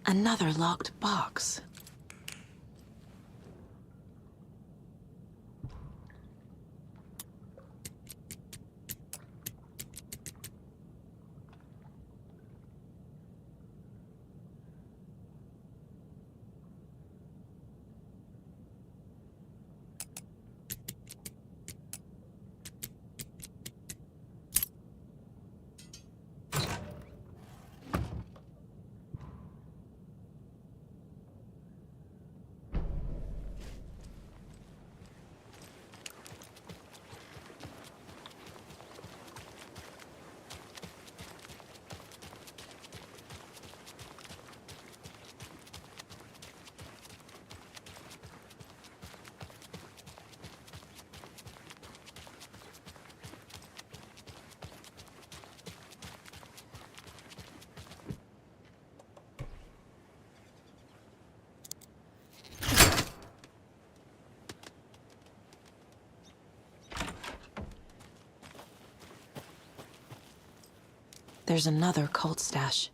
Another locked box. There's another cult stash.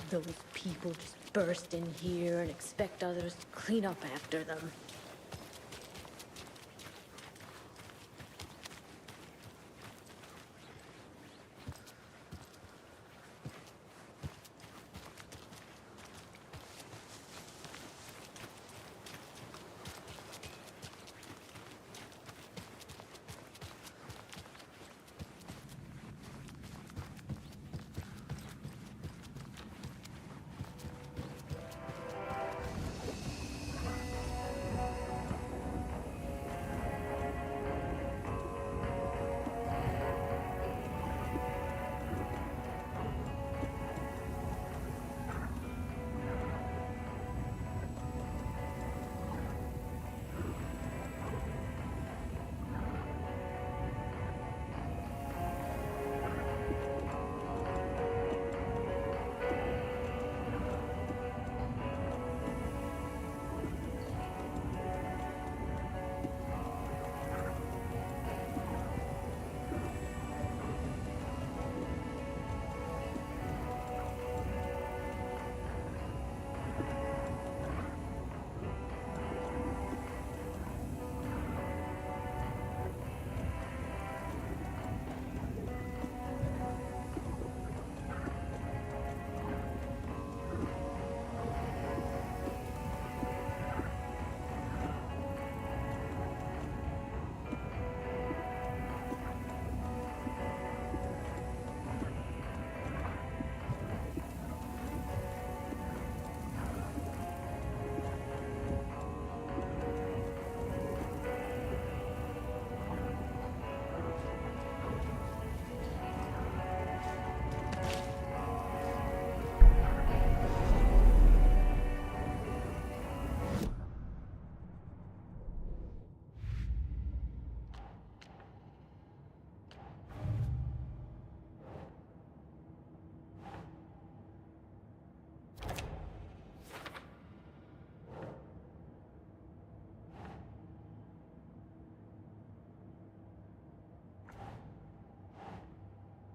Those people just burst in here and expect others to clean up after them.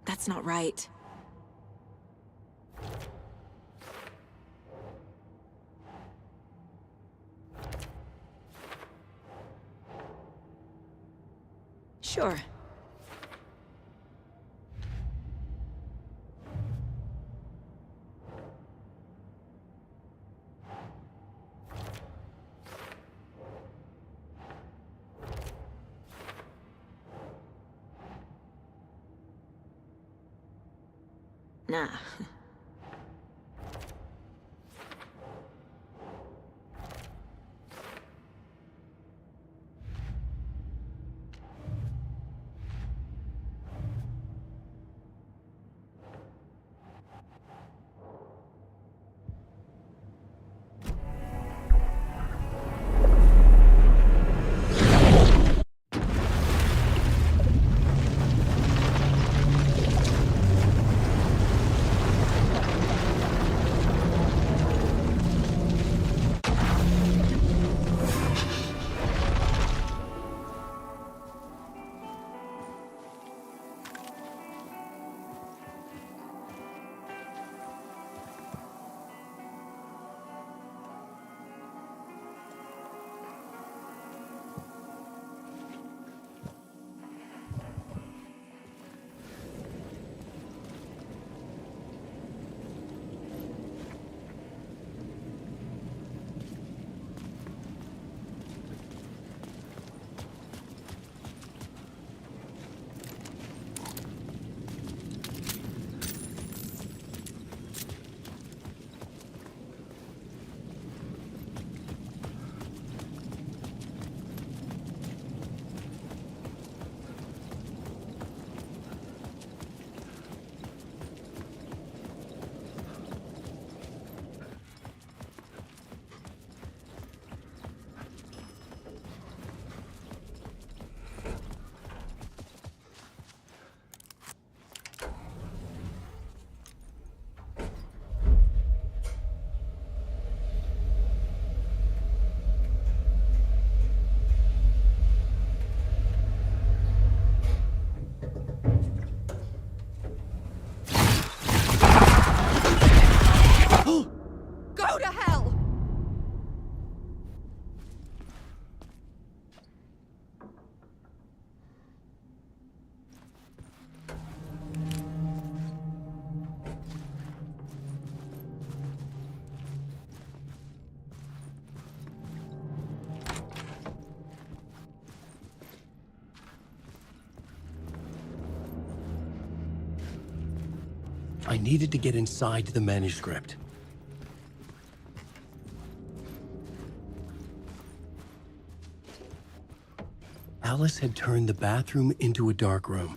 That's not right. Sure. Nah. Go to hell! I needed to get inside the manuscript. Alice had turned the bathroom into a dark room.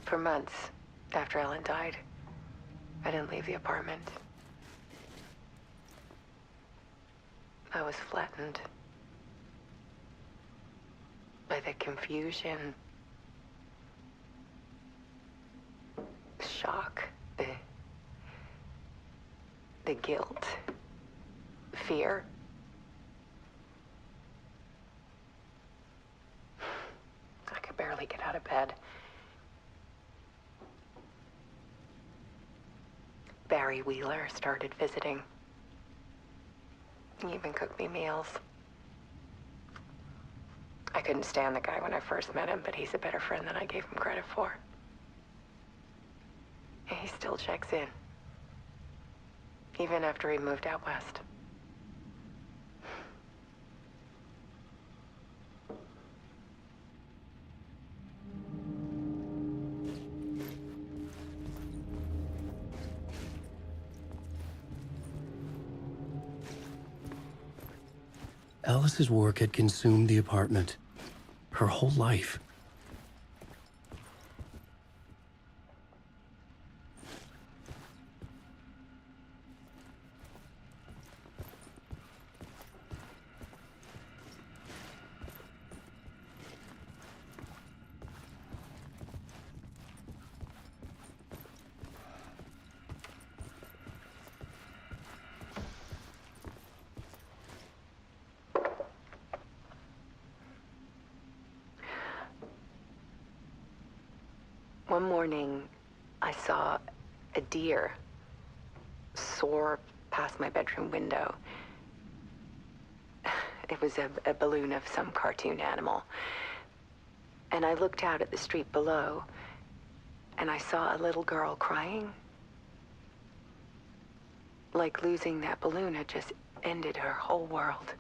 For months after Ellen died, I didn't leave the apartment. I was flattened by the confusion, shock, the guilt, fear. I could barely get out of bed. Barry Wheeler started visiting. He even cooked me meals. I couldn't stand the guy when I first met him, but he's a better friend than I gave him credit for. And he still checks in, even after he moved out west. Alice's work had consumed the apartment. Her whole life. One morning, I saw a deer soar past my bedroom window. It was a balloon of some cartoon animal. And I looked out at the street below, and I saw a little girl crying. Like losing that balloon had just ended her whole world.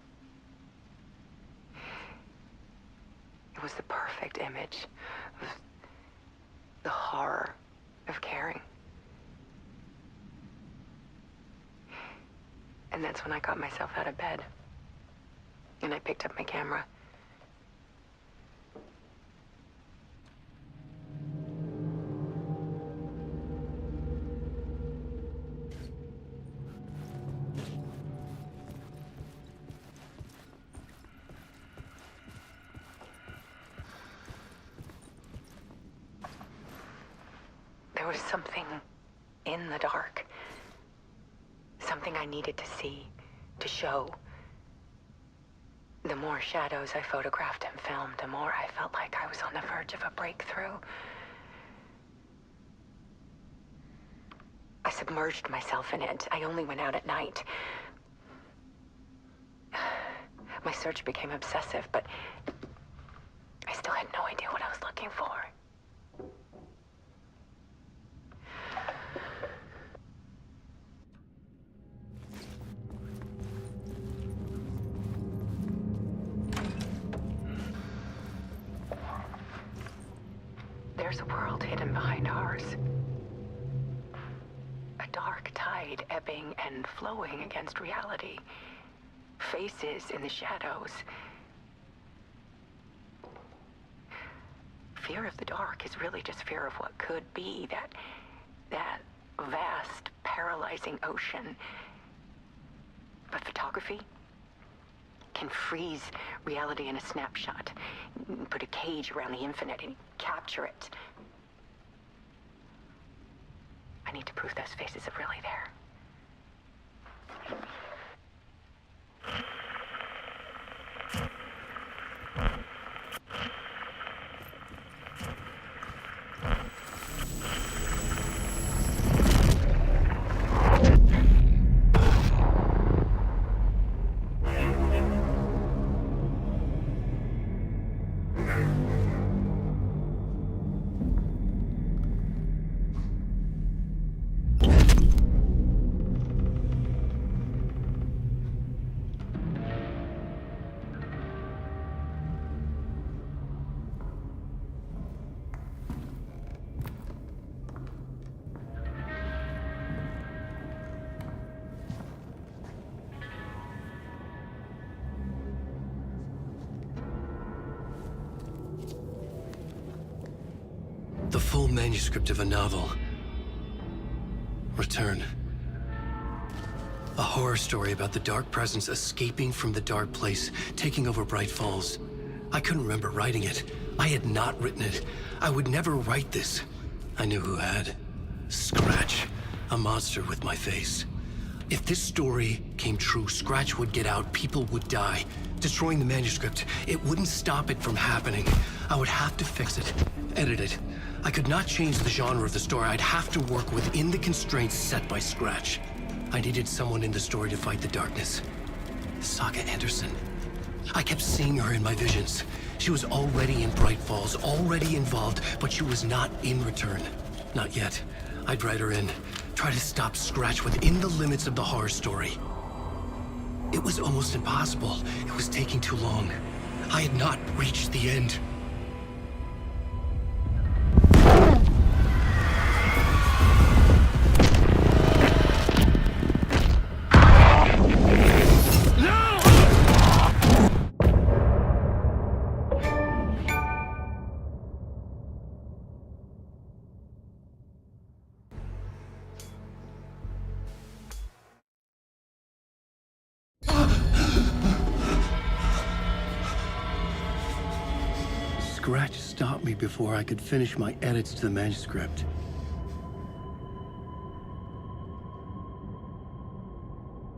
It was the perfect image of the horror of caring. And that's when I got myself out of bed. And I picked up my camera. There was something in the dark. Something I needed to see, to show. The more shadows I photographed and filmed, the more I felt like I was on the verge of a breakthrough. I submerged myself in it. I only went out at night. My search became obsessive, but I still had no idea what I was looking for. There's a world hidden behind ours. A dark tide ebbing and flowing against reality. Faces in the shadows. Fear of the dark is really just fear of what could be, that vast, paralyzing ocean. But photography can freeze reality in a snapshot, put a cage around the infinite and capture it. I need to prove those faces are really there. manuscript of a novel. Return. A horror story about the dark presence escaping from the dark place, taking over Bright Falls. I couldn't remember writing it. I had not written it. I would never write this. I knew who had. Scratch. A monster with my face. If this story came true, Scratch would get out, people would die. Destroying the manuscript, it wouldn't stop it from happening. I would have to fix it, edit it. I could not change the genre of the story. I'd have to work within the constraints set by Scratch. I needed someone in the story to fight the darkness. Saga Anderson. I kept seeing her in my visions. She was already in Bright Falls, already involved, but she was not in Return. Not yet. I'd write her in. Try to stop Scratch within the limits of the horror story. It was almost impossible. It was taking too long. I had not reached the end. Scratch stopped me before I could finish my edits to the manuscript.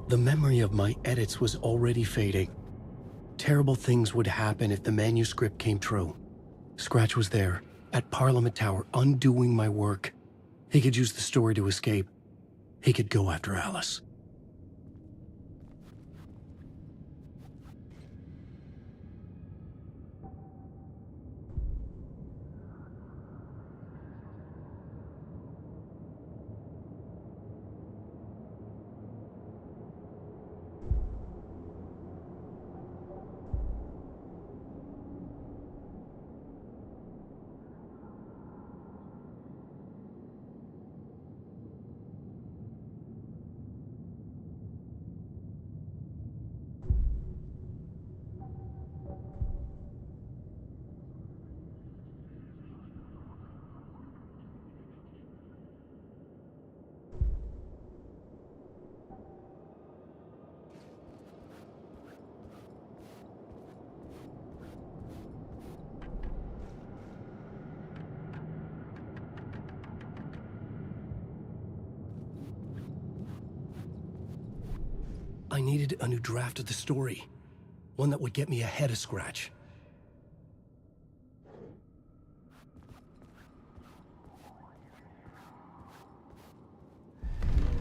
The memory of my edits was already fading. Terrible things would happen if the manuscript came true. Scratch was there, at Parliament Tower, undoing my work. He could use the story to escape. He could go after Alice. I needed a new draft of the story. One that would get me ahead of Scratch.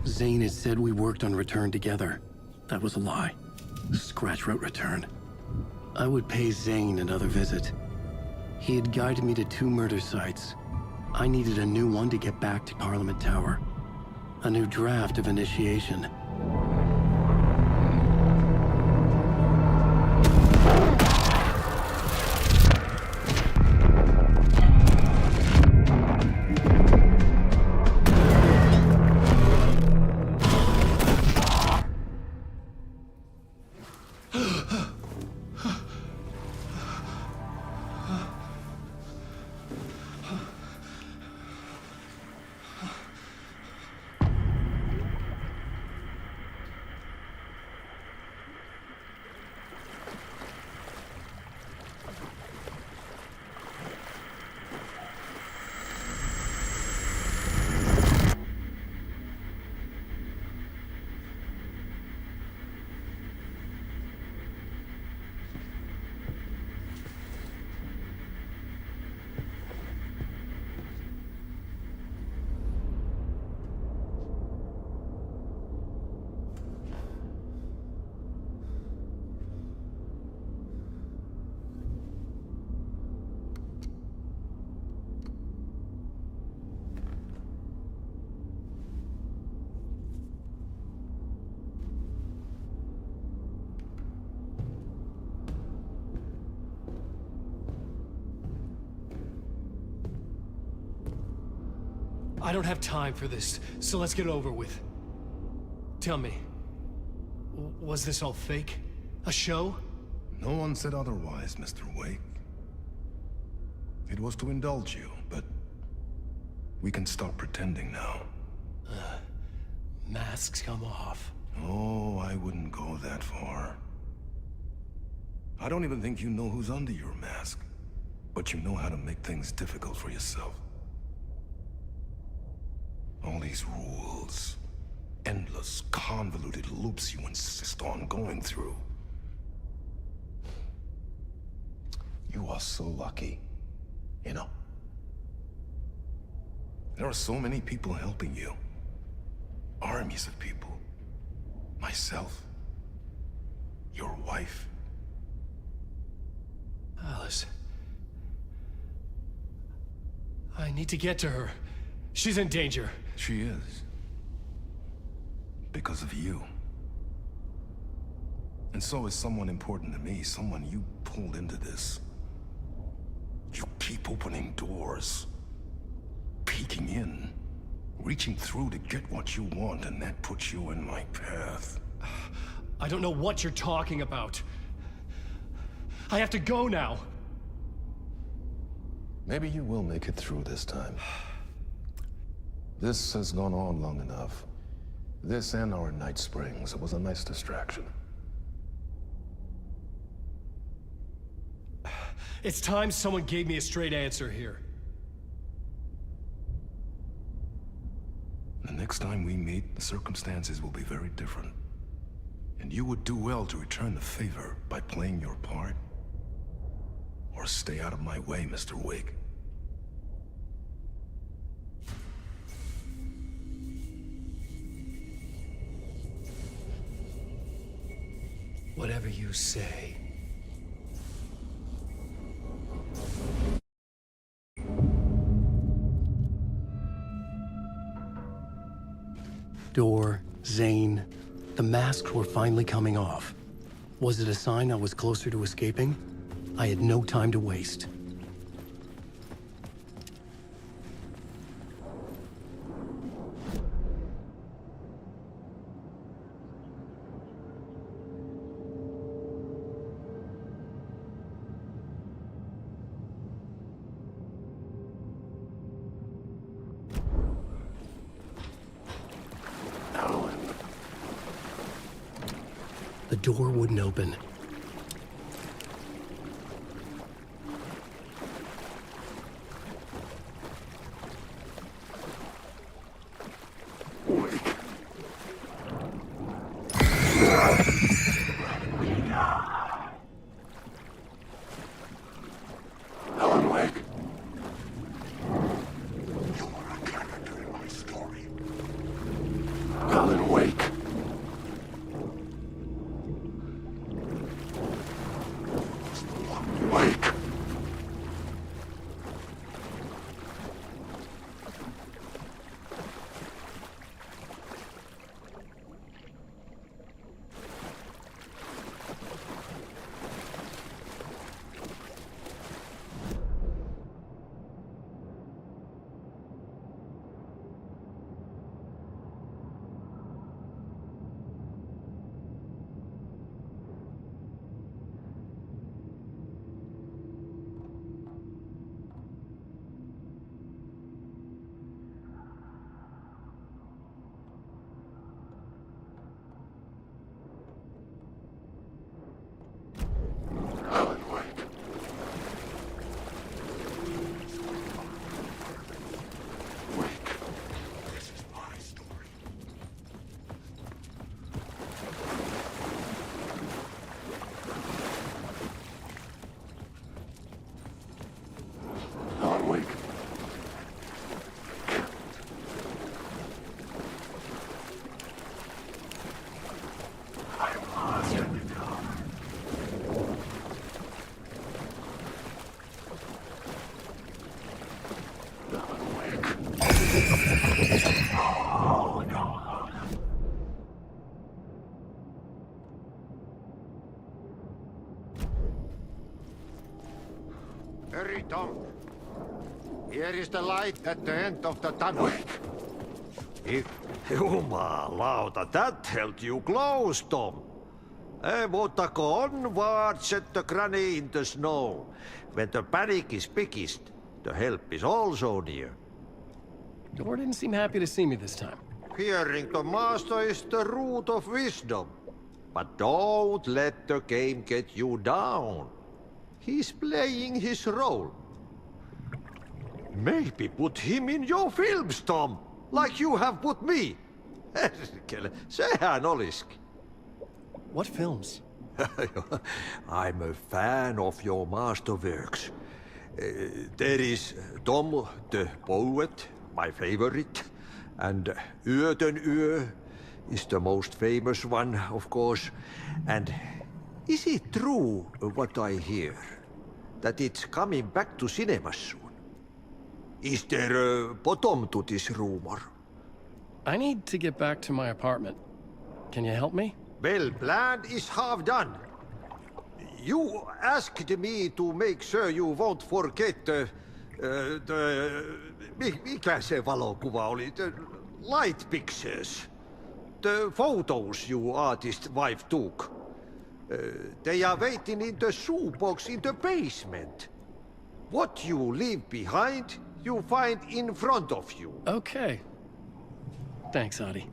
Zane had said we worked on Return together. That was a lie. Scratch wrote Return. I would pay Zane another visit. He had guided me to 2 murder sites. I needed a new one to get back to Parliament Tower. A new draft of Initiation. I don't have time for this, so let's get it over with. Tell me, was this all fake? A show? No one said otherwise, Mr. Wake. It was to indulge you, but We can stop pretending now. Masks come off. Oh, I wouldn't go that far. I don't even think you know who's under your mask. But you know how to make things difficult for yourself. All these rules. Endless, convoluted loops you insist on going through. You are so lucky. You know? There are so many people helping you. Armies of people. Myself. Your wife. Alice. I need to get to her. She's in danger. She is. Because of you. And so is someone important to me, someone you pulled into this. You keep opening doors. Peeking in. Reaching through to get what you want, and that puts you in my path. I don't know what you're talking about. I have to go now. Maybe you will make it through this time. This has gone on long enough. This and our night springs. It was a nice distraction. It's time someone gave me a straight answer here. The next time we meet, the circumstances will be very different. And you would do well to return the favor by playing your part. Or stay out of my way, Mr. Wig. Whatever you say. Door, Zane, the masks were finally coming off. Was it a sign I was closer to escaping? I had no time to waste. The door wouldn't open. Hurry, Tom. Here is the light at the end of the tunnel. Jumalauta, that held you close, Tom. Mutta go onward, said the granny in the snow. When the panic is biggest, the help is also near. Door didn't seem happy to see me this time. Fearing the master is the root of wisdom. But don't let the game get you down. He's playing his role. Maybe put him in your films, Tom, like you have put me. Herkele, sehän olisikin. What films? I'm a fan of your masterworks. There is Tom the Poet, my favorite, and Yöten Yö is the most famous one, of course. And is it true what I hear, that it's coming back to cinemas soon? Is there a bottom to this rumor? I need to get back to my apartment. Can you help me? Well, plan is half done. You asked me to make sure you won't forget mikä se valokuva oli? The light pictures. The photos you artist wife took. They are waiting in the shoebox in the basement. What you leave behind, you find in front of you. Okay. Thanks, Adi.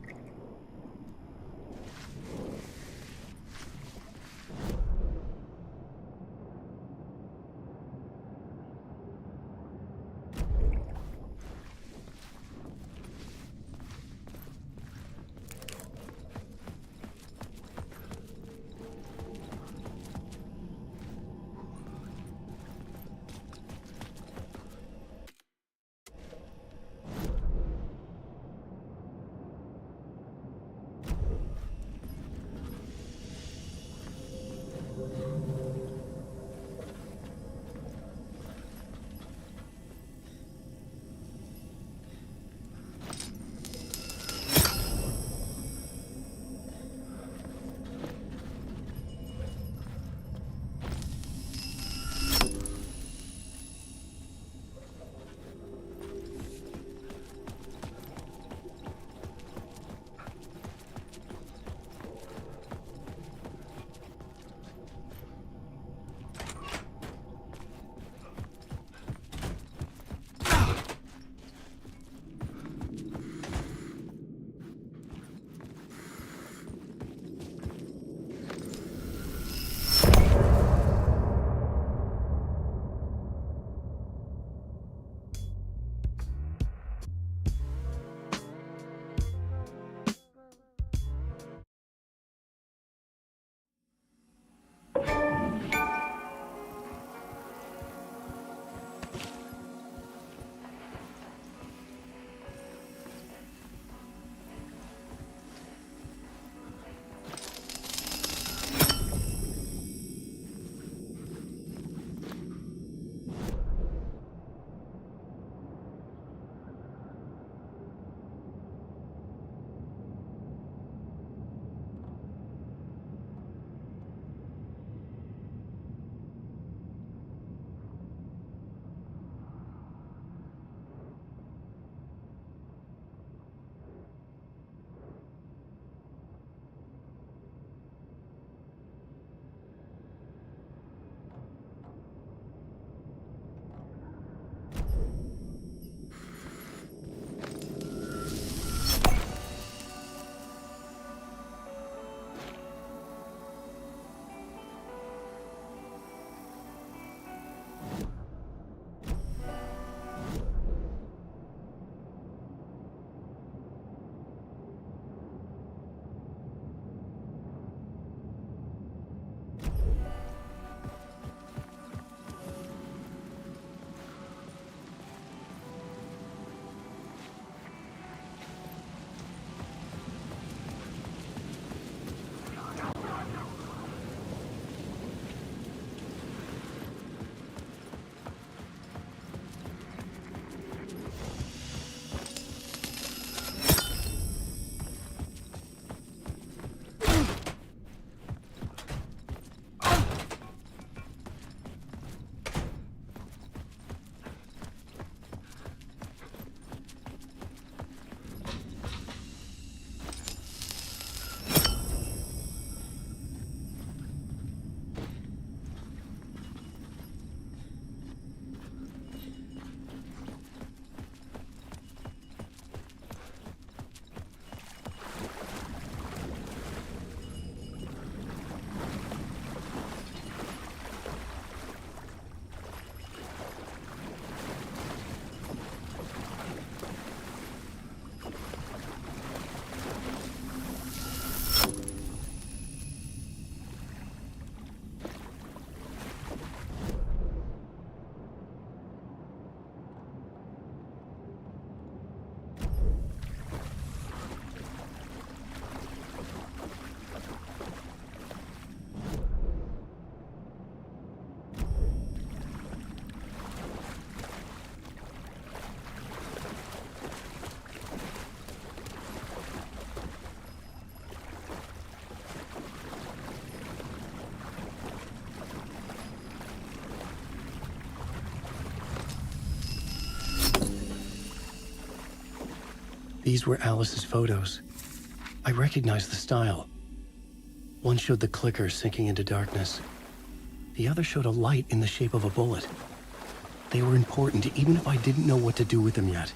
These were Alice's photos. I recognized the style. One showed the clicker sinking into darkness. The other showed a light in the shape of a bullet. They were important, even if I didn't know what to do with them yet.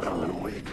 Alan Wake.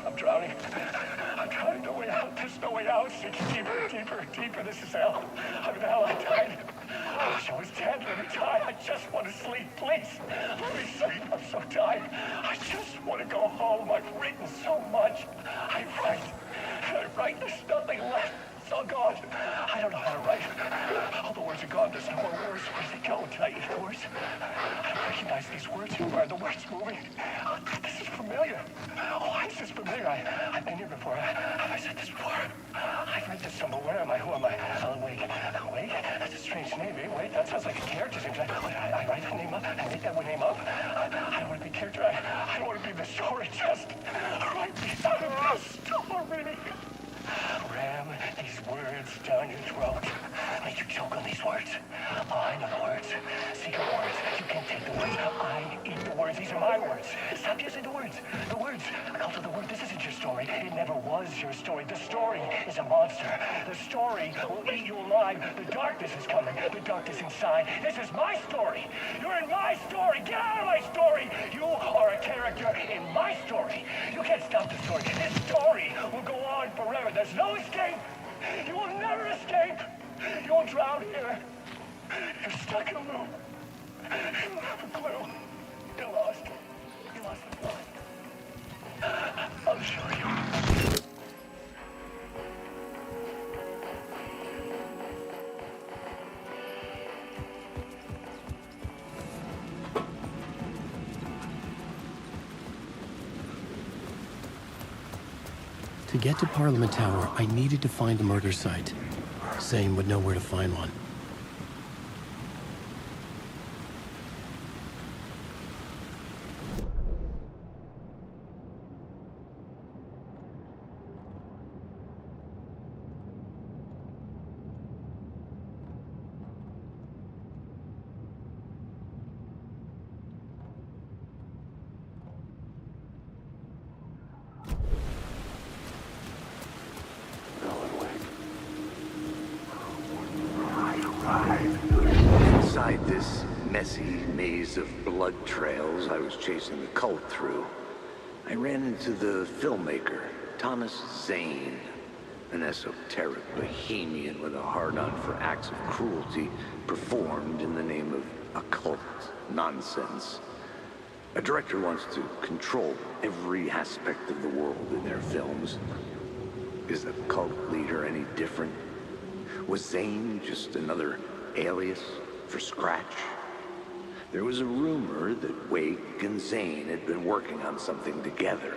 I'm drowning. I'm drowning. No way out. There's no way out. It's deeper, deeper, deeper. This is hell. I'm in hell. I died. I was dead. Let me die. I just want to sleep. Please. Let me sleep. I'm so tired. I just want to go home. I've written so much. I write. There's nothing left. It's all gone. I don't know how to write. All the words are gone. There's no more words. Where did they go? The words? I don't recognize these words. Who are the words moving? Oh, this is familiar. Oh, why is this familiar? I've been here before. Have I said this before? I've read this somewhere. Where am I? Who am I? Alan Wake. Wake? That's a strange name, eh? Wait, that sounds like a character's name. I write that name up. I make that name up. I don't want to be a character. I don't want to be the story. Just write me out of the story. Ram these words down your throat. Make you choke on these words. Oh, I know the words. Secret words. You can't take the words. I eat the words. These are my words. Stop using the words. The words. Cult of the word. This isn't your story. It never was your story. The story is a monster. The story will eat you alive. The darkness is coming. The darkness inside. This is my story. You're in my story. Get out of my story. You are a character in my story. You can't stop the story. This story will go on forever. There's no escape. You will never escape. You will drown here. You're stuck in a loop. You don't have a clue. You're lost. You lost the plot. I'll show you. To get to Parliament Tower, I needed to find a murder site. Zane would know where to find one. Inside this messy maze of blood trails I was chasing the cult through, I ran into the filmmaker, Thomas Zane, an esoteric bohemian with a hard-on for acts of cruelty performed in the name of occult nonsense. A director wants to control every aspect of the world in their films. Is the cult leader any different? Was Zane just another alias for Scratch? There was a rumor that Wake and Zane had been working on something together.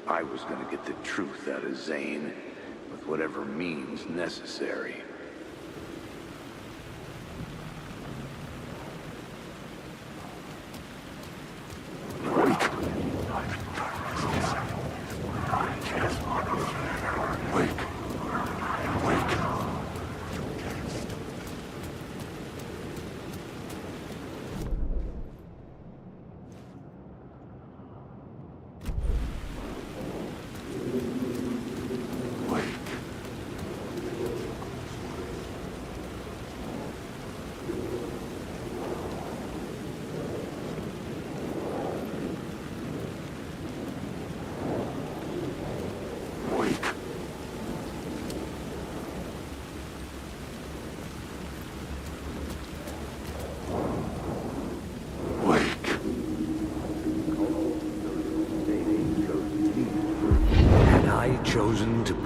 I was going to get the truth out of Zane with whatever means necessary.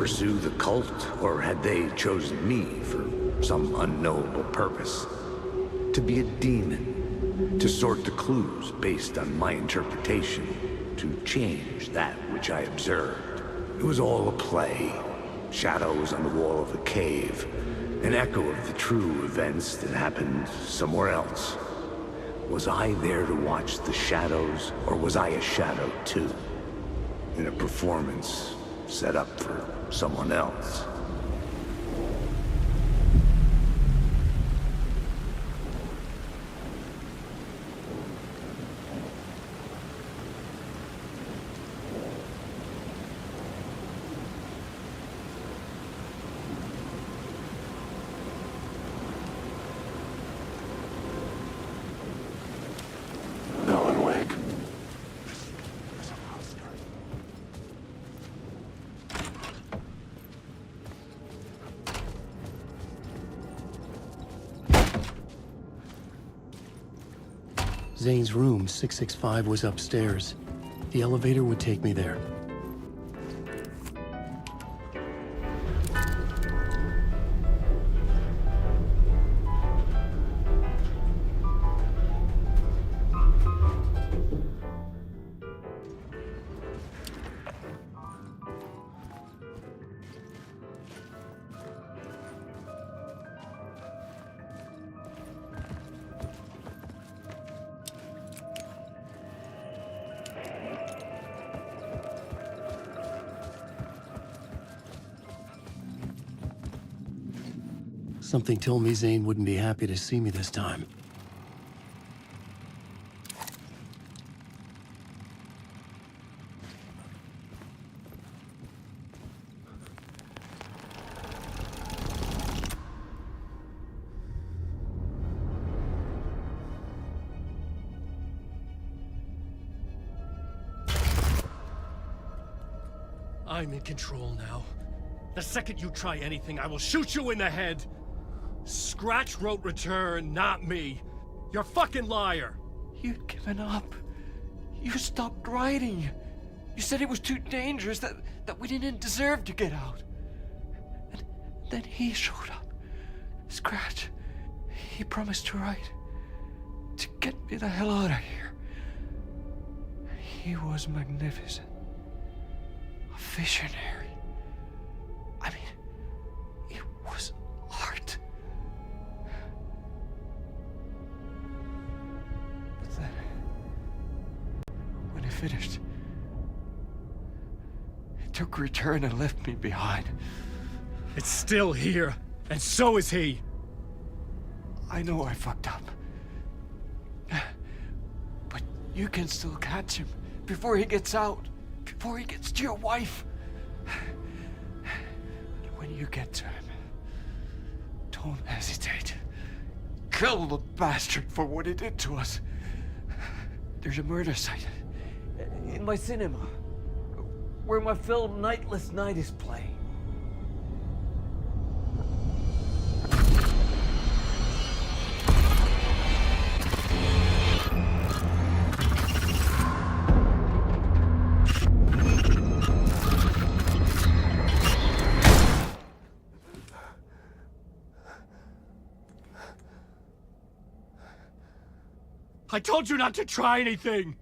pursue the cult, or had they chosen me for some unknowable purpose? To be a demon, to sort the clues based on my interpretation, to change that which I observed. It was all a play. Shadows on the wall of the cave, an echo of the true events that happened somewhere else. Was I there to watch the shadows, or was I a shadow too? In a performance set up for someone else. Zane's room, 665, was upstairs. The elevator would take me there. Something told me Zane wouldn't be happy to see me this time. I'm in control now. The second you try anything, I will shoot you in the head! Scratch wrote return, not me. You're a fucking liar. You'd given up. You stopped writing. You said it was too dangerous, that we didn't deserve to get out. And then he showed up. Scratch. He promised to write. To get me the hell out of here. He was magnificent. A visionary. I mean, it was art. But then, when he finished, he took a return and left me behind. It's still here, and so is he. I know I fucked up. But you can still catch him before he gets out, before he gets to your wife. And when you get to him, don't hesitate. Kill the bastard for what he did to us. There's a murder site in my cinema where my film Nightless Night is playing. I told you not to try anything!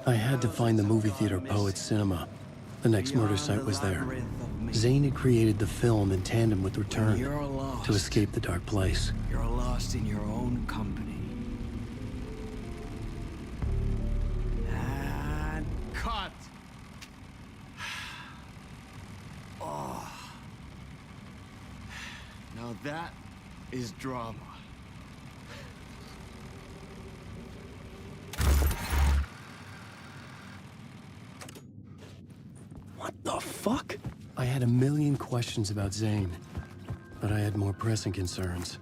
I had to find the movie theater Poet's Cinema. The next murder site was there. Zane had created the film in tandem with Return to escape the dark place. You're lost in your own company. And cut! Oh. Now that is drama. What the fuck? I had a million questions about Zane. but I had more pressing concerns.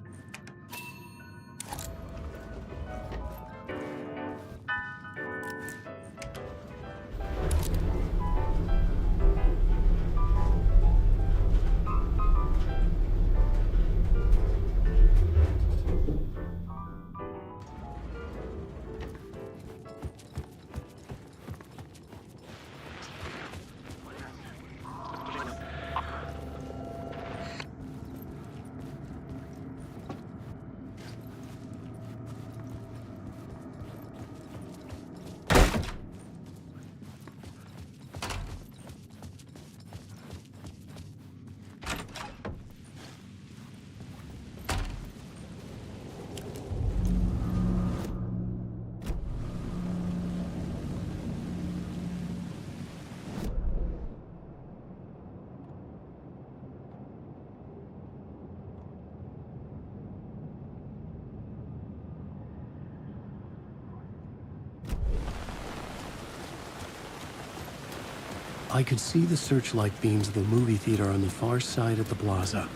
I could see the searchlight beams of the movie theater on the far side of the plaza.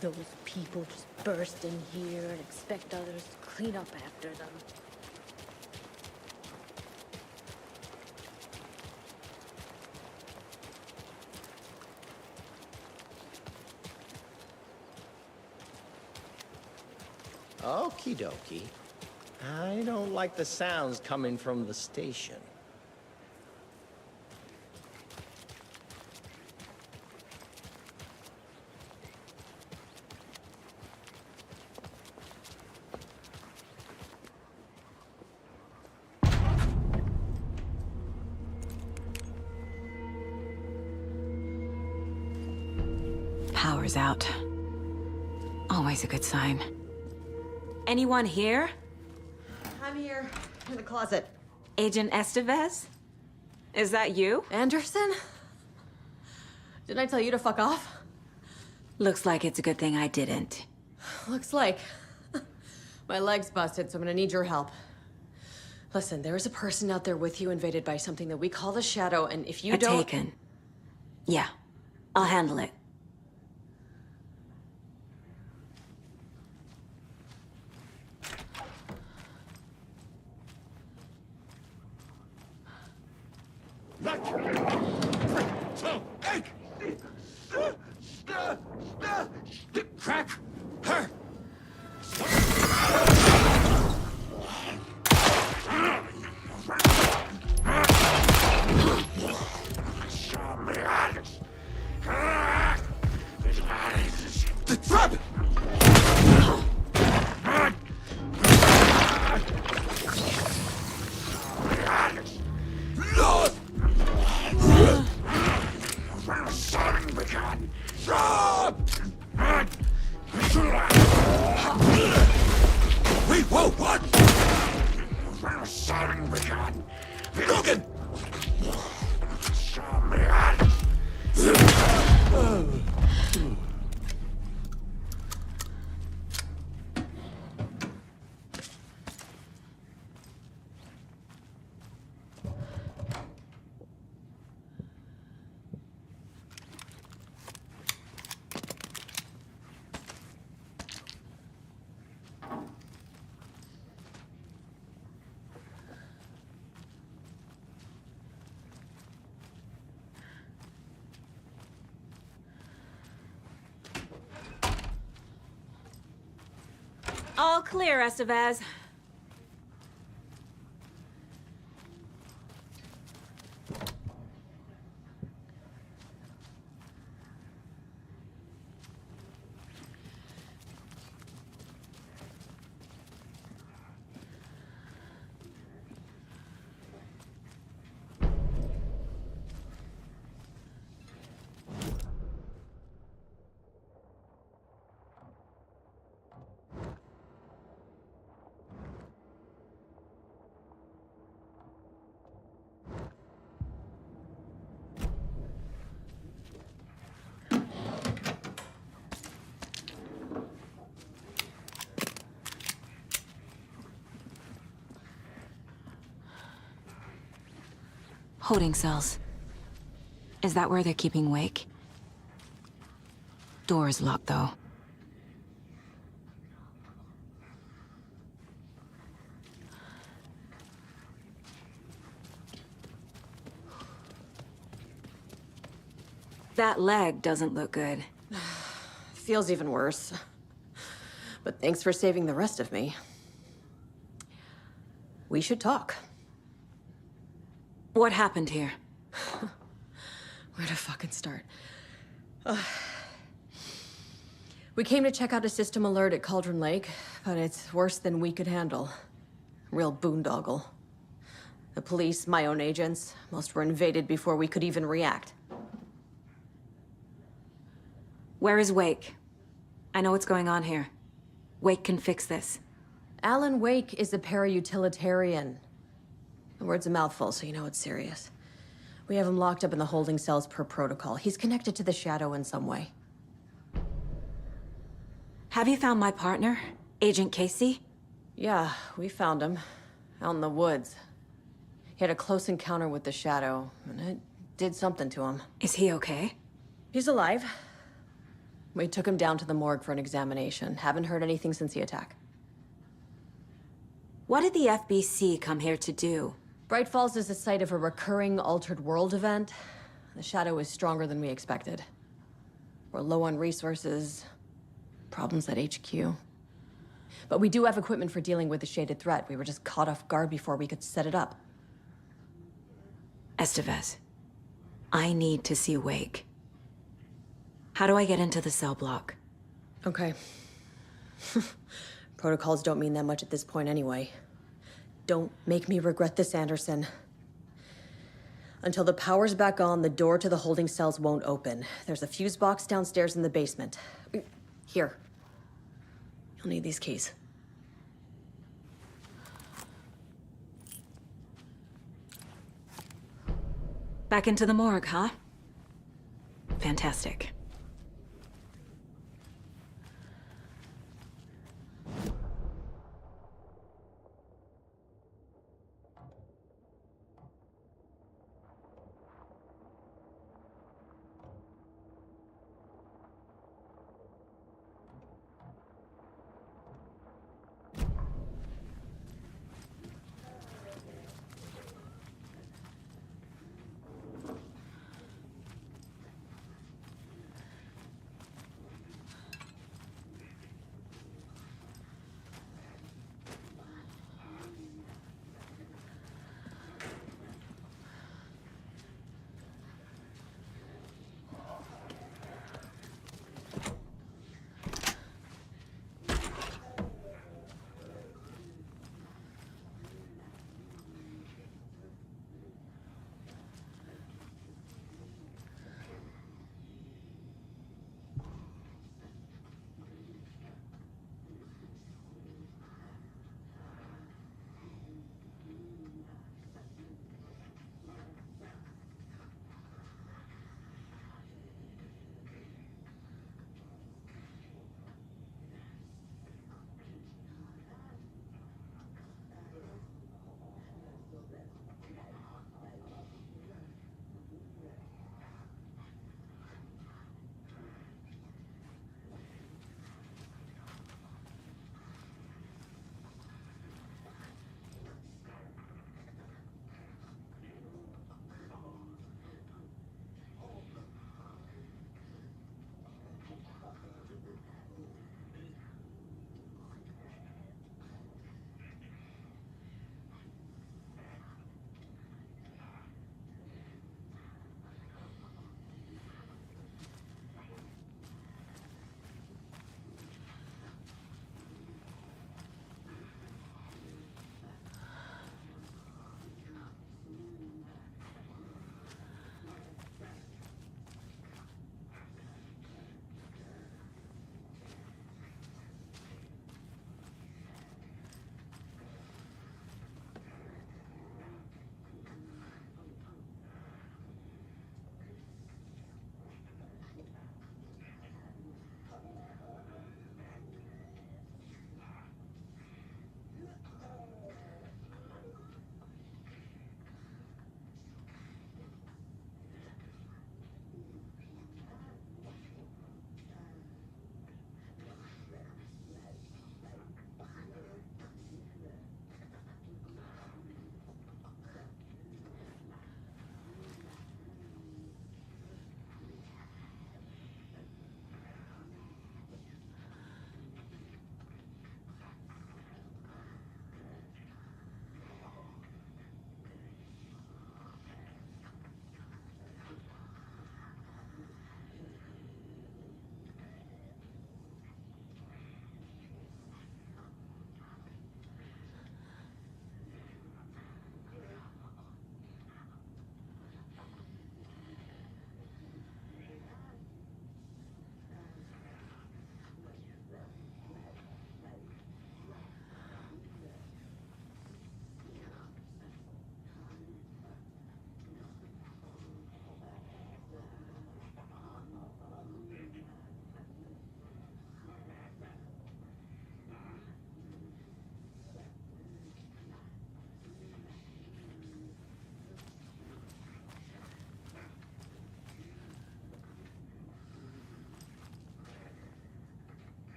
Those people just burst in here and expect others to clean up after them. Okie dokie. I don't like the sounds coming from the station. Power's out. Always a good sign. Anyone here? I'm here, in the closet. Agent Estevez? Is that you? Anderson? Didn't I tell you to fuck off? Looks like it's a good thing I didn't. Looks like. My leg's busted, so I'm gonna need your help. Listen, there is a person out there with you invaded by something that we call the Shadow, and if you don't... Taken. Yeah, I'll handle it. Crack her! The trap! Wait, whoa, what? Logan! All clear, Estevez. Holding cells. Is that where they're keeping Wake? Door is locked, though. That leg doesn't look good. Feels even worse. But thanks for saving the rest of me. We should talk. What happened here? Where to fucking start? We came to check out a system alert at Cauldron Lake, but it's worse than we could handle. Real boondoggle. The police, my own agents, most were invaded before we could even react. Where is Wake? I know what's going on here. Wake can fix this. Alan Wake is a para-utilitarian. The word's a mouthful, so you know it's serious. We have him locked up in the holding cells per protocol. He's connected to the Shadow in some way. Have you found my partner, Agent Casey? Yeah, we found him. Out in the woods. He had a close encounter with the Shadow, and it did something to him. Is he okay? He's alive. We took him down to the morgue for an examination. Haven't heard anything since the attack. What did the FBC come here to do? Bright Falls is the site of a recurring Altered World event. The shadow is stronger than we expected. We're low on resources, problems at HQ. But we do have equipment for dealing with the shaded threat. We were just caught off guard before we could set it up. Estevez, I need to see Wake. How do I get into the cell block? Okay. Protocols don't mean that much at this point anyway. Don't make me regret this, Anderson. Until the power's back on, the door to the holding cells won't open. There's a fuse box downstairs in the basement. Here. You'll need these keys. Back into the morgue, huh? Fantastic.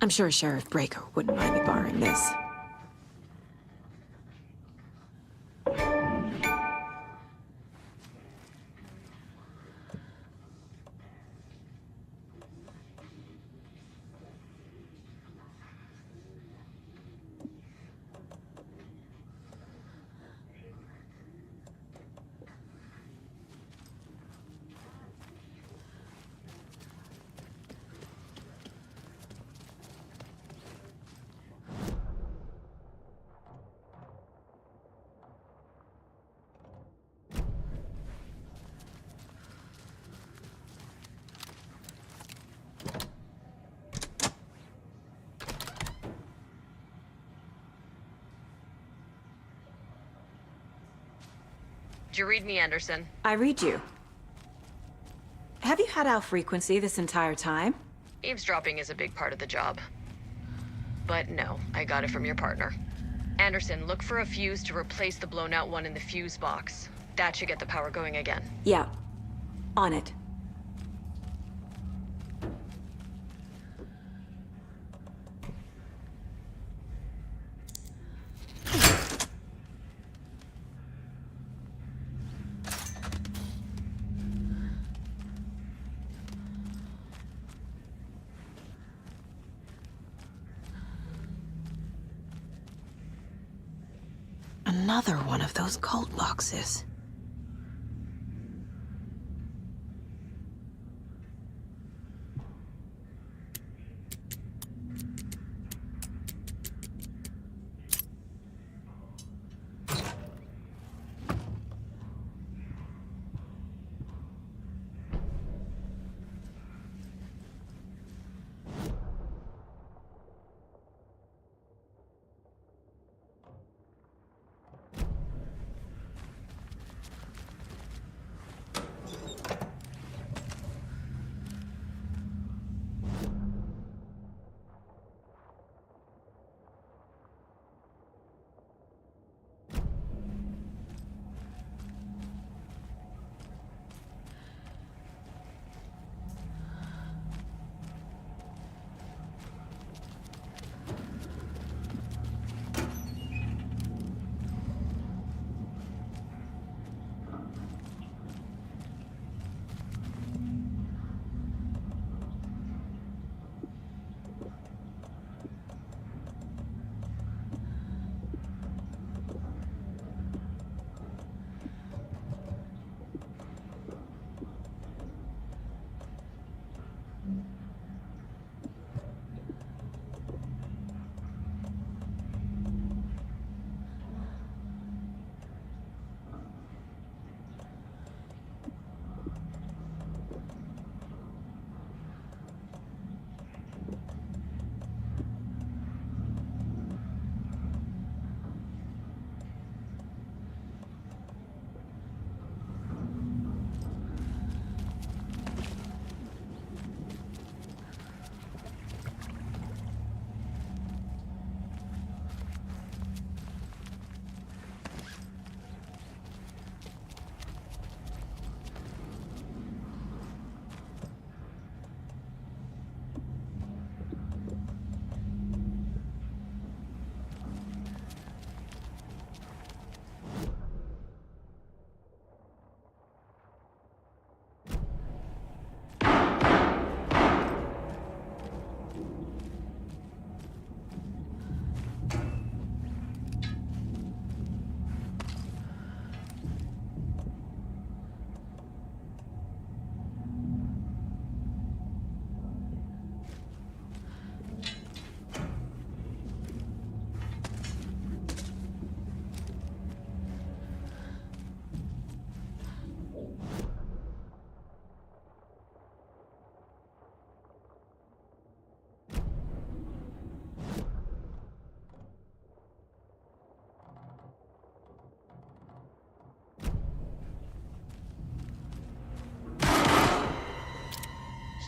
I'm sure Sheriff Breaker wouldn't mind me borrowing this. Did you read me, Anderson? I read you. Have you had our frequency this entire time? Eavesdropping is a big part of the job. But no, I got it from your partner. Anderson, look for a fuse to replace the blown out one in the fuse box. That should get the power going again. Yeah. On it. Another one of those cult boxes.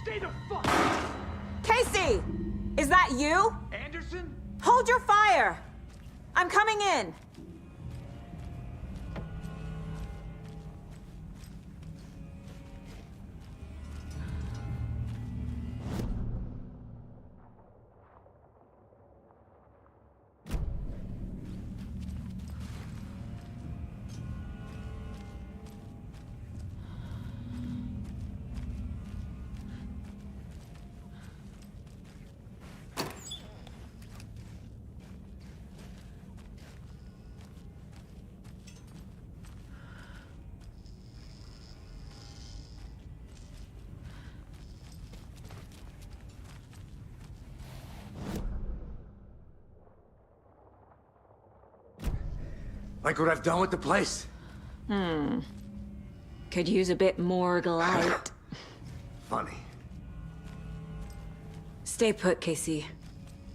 Stay the fuck! Casey! Is that you? Anderson? Hold your fire! I'm coming in! Like what I've done with the place? Could use a bit more light. Funny. Stay put, Casey.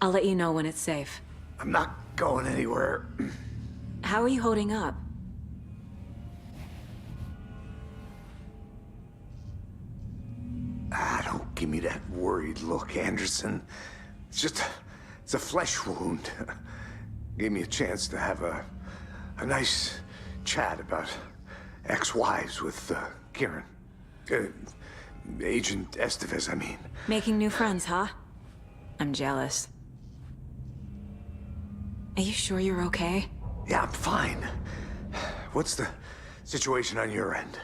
I'll let you know when it's safe. I'm not going anywhere. How are you holding up? Don't give me that worried look, Anderson. It's a flesh wound. Gave me a chance to have a nice chat about ex-wives with Kieran. Agent Estevez, I mean. Making new friends, huh? I'm jealous. Are you sure you're okay? Yeah, I'm fine. What's the situation on your end?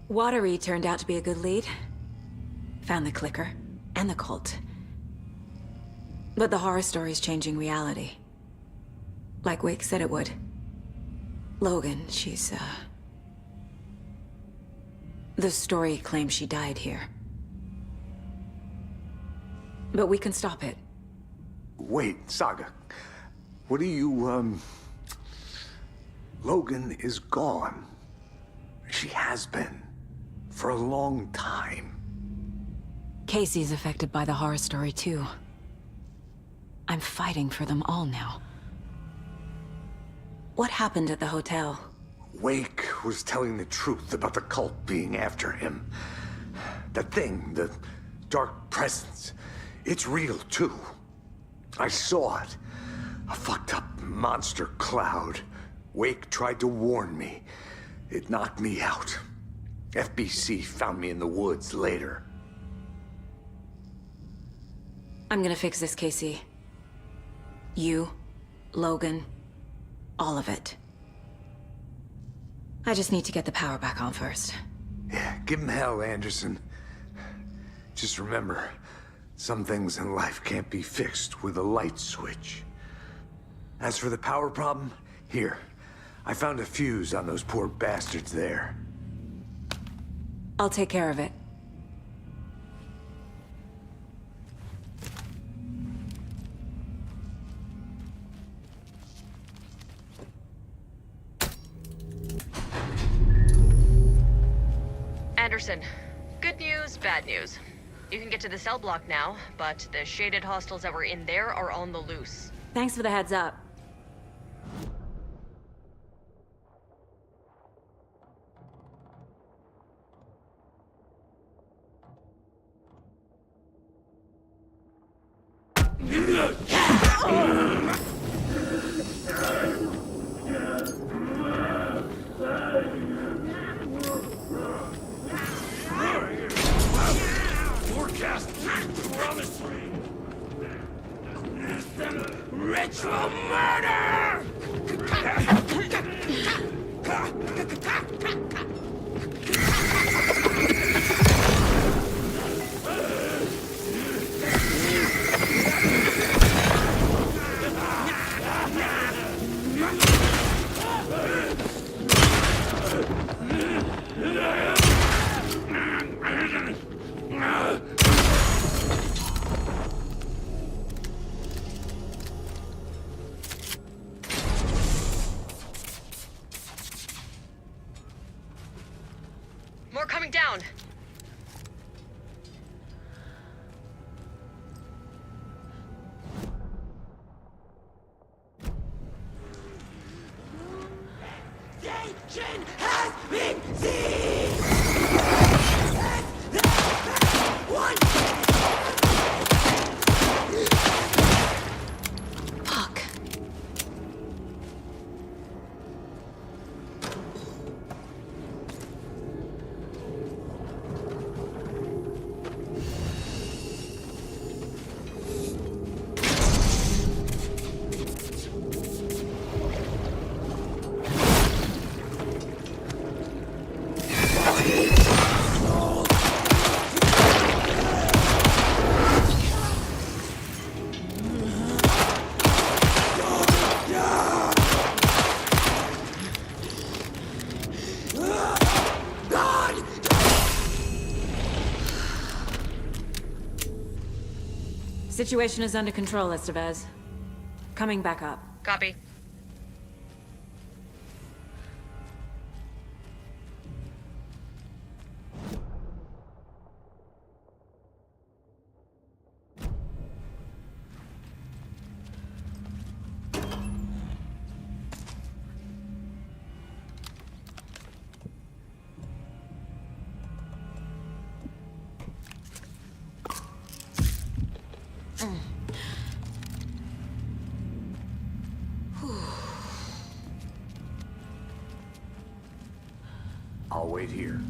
Watery turned out to be a good lead. Found the clicker and the cult. But the horror story's changing reality. Like Wake said it would. Logan, she's, the story claims she died here. But we can stop it. Wait, Saga. What do you, Logan is gone. She has been. For a long time. Casey's affected by the horror story, too. I'm fighting for them all now. What happened at the hotel? Wake was telling the truth about the cult being after him. That thing, the dark presence, it's real, too. I saw it. A fucked up monster cloud. Wake tried to warn me. It knocked me out. FBC found me in the woods later. I'm gonna fix this, Casey. You, Logan, all of it. I just need to get the power back on first. Yeah, give him hell, Anderson. Just remember, some things in life can't be fixed with a light switch. As for the power problem, here. I found a fuse on those poor bastards there. I'll take care of it. Anderson, good news, bad news. You can get to the cell block now, but the shaded hostiles that were in there are on the loose. Thanks for the heads up. Forecast promise ritual murder! More coming down. Station has been seized! Fuck. Situation is under control, Estevez. Coming back up. Copy. I'll wait here.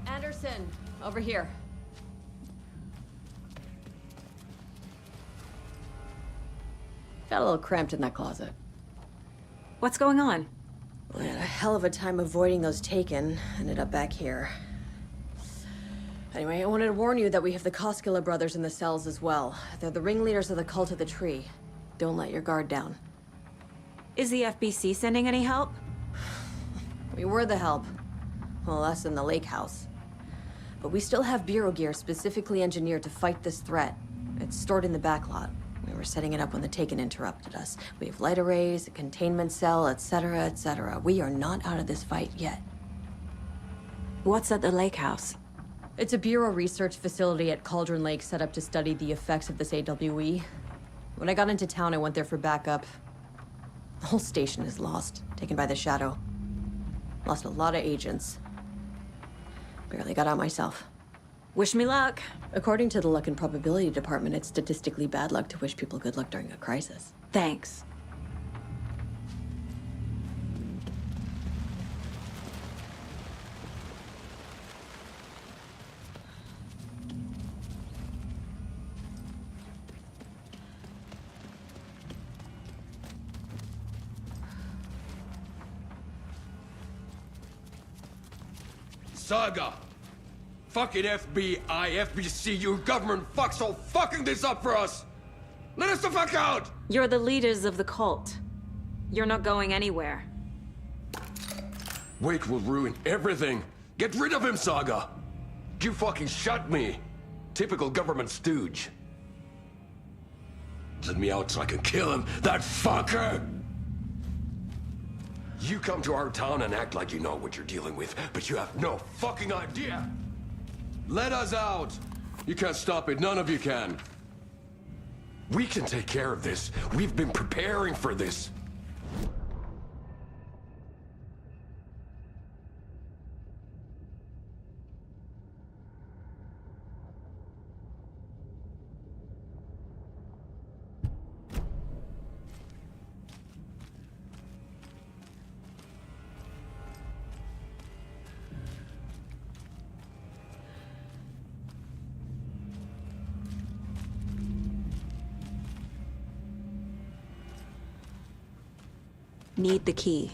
Anderson, over here. Got a little cramped in that closet. What's going on? We had a hell of a time avoiding those taken. Ended up back here. Anyway, I wanted to warn you that we have the Koskela brothers in the cells as well. They're the ringleaders of the Cult of the Tree. Don't let your guard down. Is the FBC sending any help? We were the help. Well, us in the lake house. But we still have Bureau gear specifically engineered to fight this threat. It's stored in the backlot. We were setting it up when the Taken interrupted us. We have light arrays, a containment cell, etc., etc. We are not out of this fight yet. What's at the lake house? It's a Bureau research facility at Cauldron Lake set up to study the effects of this AWE. When I got into town, I went there for backup. The whole station is lost, taken by the Shadow. Lost a lot of agents. Barely got out myself. Wish me luck. According to the Luck and Probability Department, it's statistically bad luck to wish people good luck during a crisis. Thanks. Saga! Fucking FBI, FBC, you government fucks all fucking this up for us! Let us the fuck out! You're the leaders of the cult. You're not going anywhere. Wake will ruin everything! Get rid of him, Saga! You fucking shot me! Typical government stooge. Let me out so I can kill him, that fucker! You come to our town and act like you know what you're dealing with, but you have no fucking idea! Let us out! You can't stop it, none of you can. We can take care of this. We've been preparing for this. Need the key.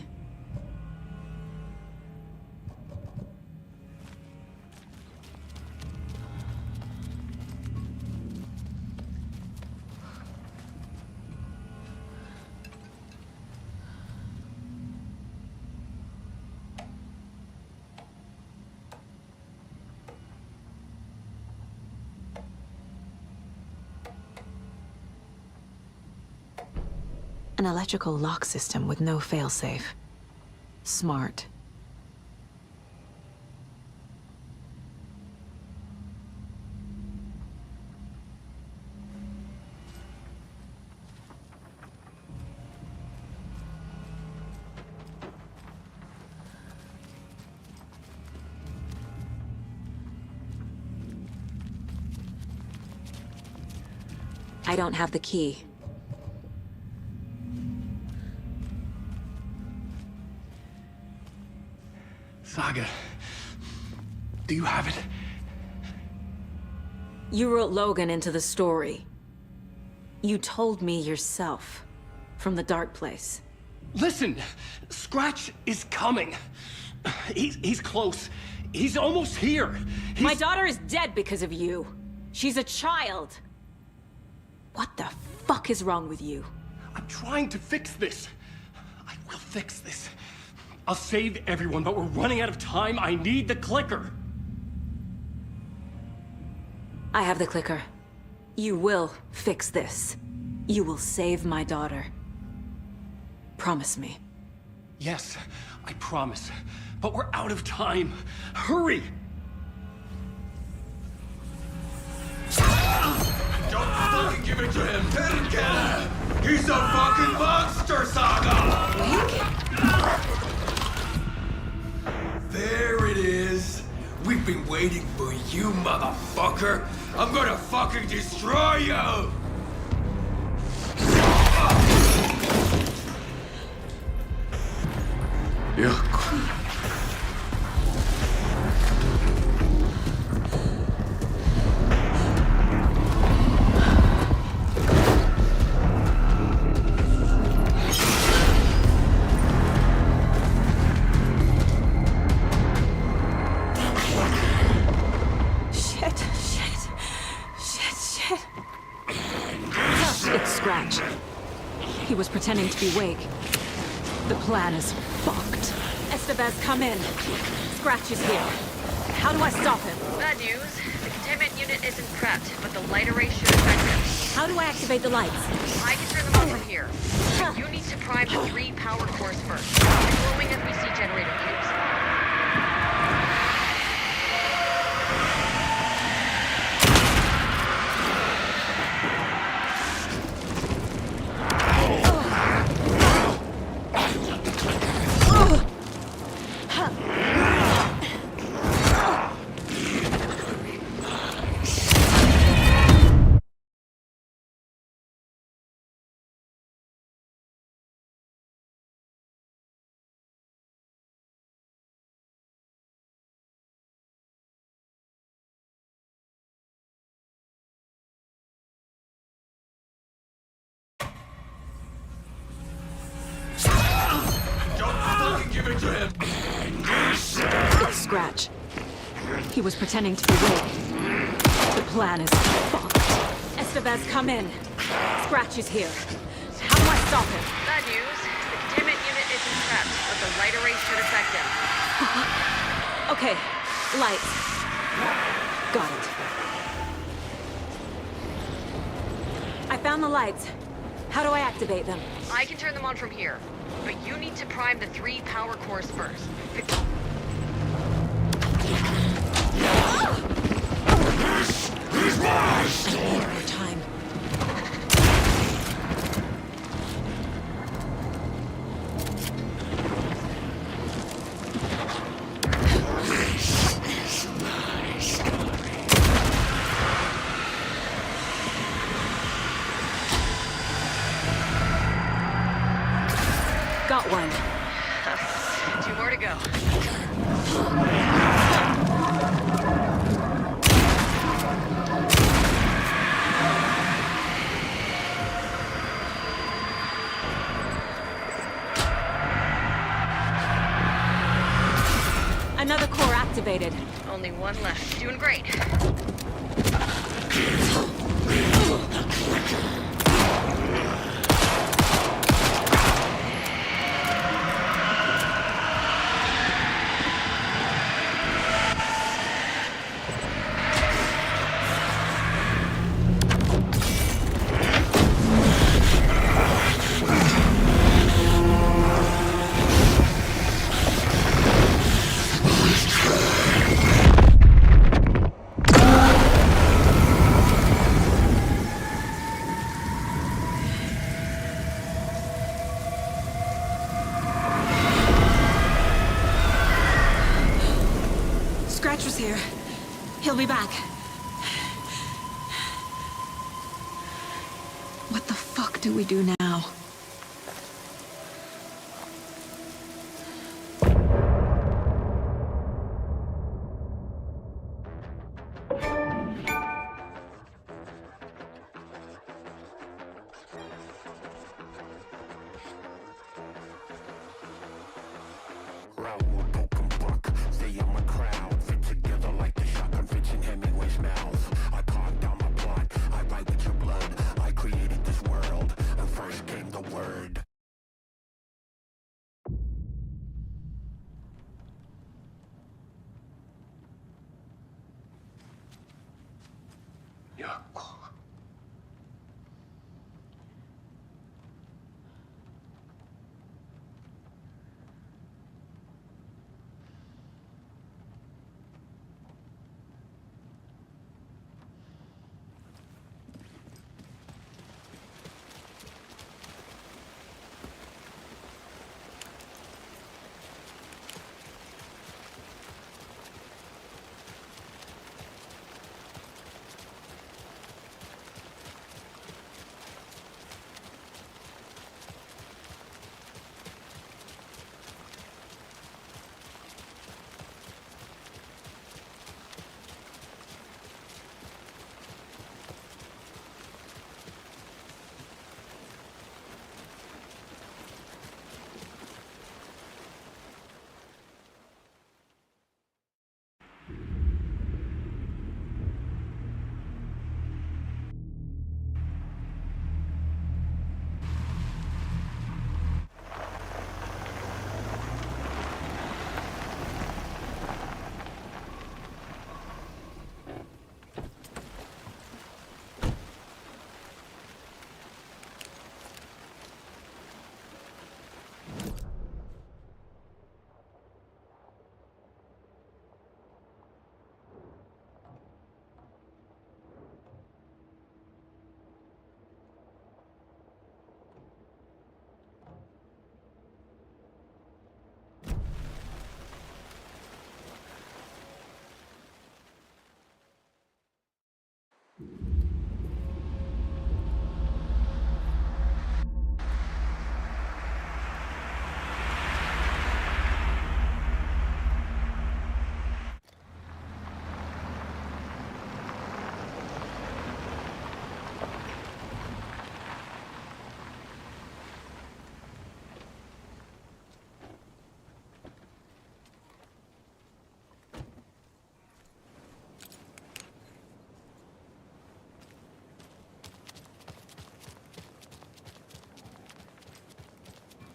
An electrical lock system with no failsafe. Smart. I don't have the key. Saga, do you have it? You wrote Logan into the story. You told me yourself. From the dark place. Listen, Scratch is coming. He's close. He's almost here. My daughter is dead because of you. She's a child. What the fuck is wrong with you? I'm trying to fix this. I will fix this. I'll save everyone, but we're running out of time. I need the clicker. I have the clicker. You will fix this. You will save my daughter. Promise me. Yes, I promise. But we're out of time. Hurry! Don't fucking give it to him! Hellcat! He's a fucking monster, Saga! There it is! We've been waiting for you, motherfucker! I'm gonna fucking destroy you! Yeah. It's Scratch. He was pretending to be Wake. The plan is fucked. Estevez, come in. Scratch is here. How do I stop him? Bad news. The containment unit isn't prepped, but the light array should affect him. How do I activate the lights? I can turn them on from here. You need to prime the 3 power cores first. They're glowing as we see generator cubes. Give it to him! It's Scratch. He was pretending to be Wake. The plan is fucked. Estevez, come in. Scratch is here. How do I stop him? Bad news. The containment unit isn't prepped, but the light array should affect him. Okay, lights. Got it. I found the lights. How do I activate them? I can turn them on from here. But you need to prime the 3 power cores first. I need more time. Got one. 2 more to go. Another core activated. Only one left. Doing great. Scratch was here. He'll be back. What the fuck do we do now?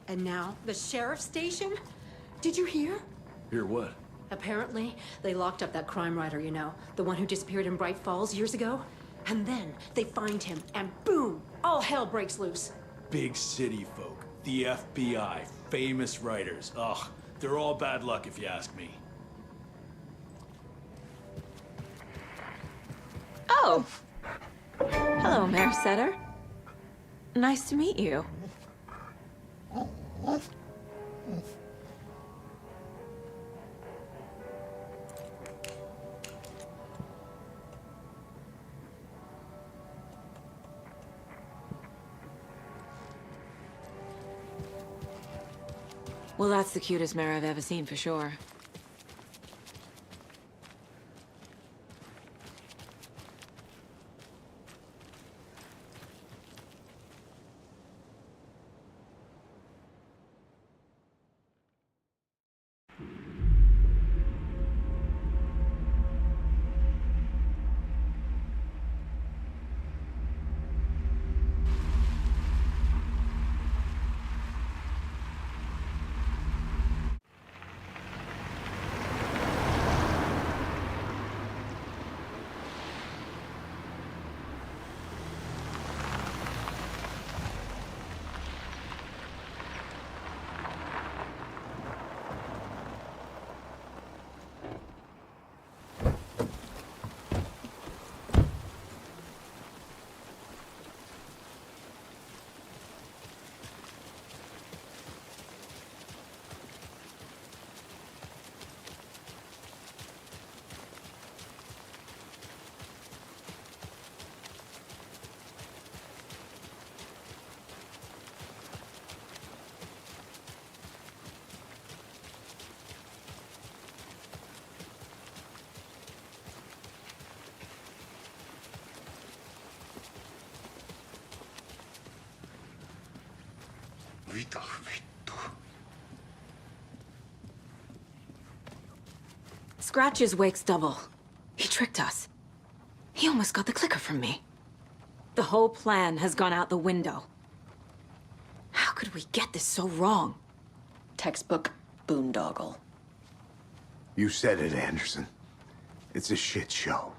And now, the sheriff's station? Did you hear? Hear what? Apparently, they locked up that crime writer, you know, the one who disappeared in Bright Falls years ago. And then they find him, and boom, all hell breaks loose. Big city folk, the FBI, famous writers. Ugh, they're all bad luck if you ask me. Oh! Hello, Mayor Setter. Nice to meet you. Well, that's the cutest mayor I've ever seen, for sure. Scratch is Wake's double. He tricked us. He almost got the clicker from me. The whole plan has gone out the window. How could we get this so wrong? Textbook boondoggle. You said it, Anderson. It's a shit show.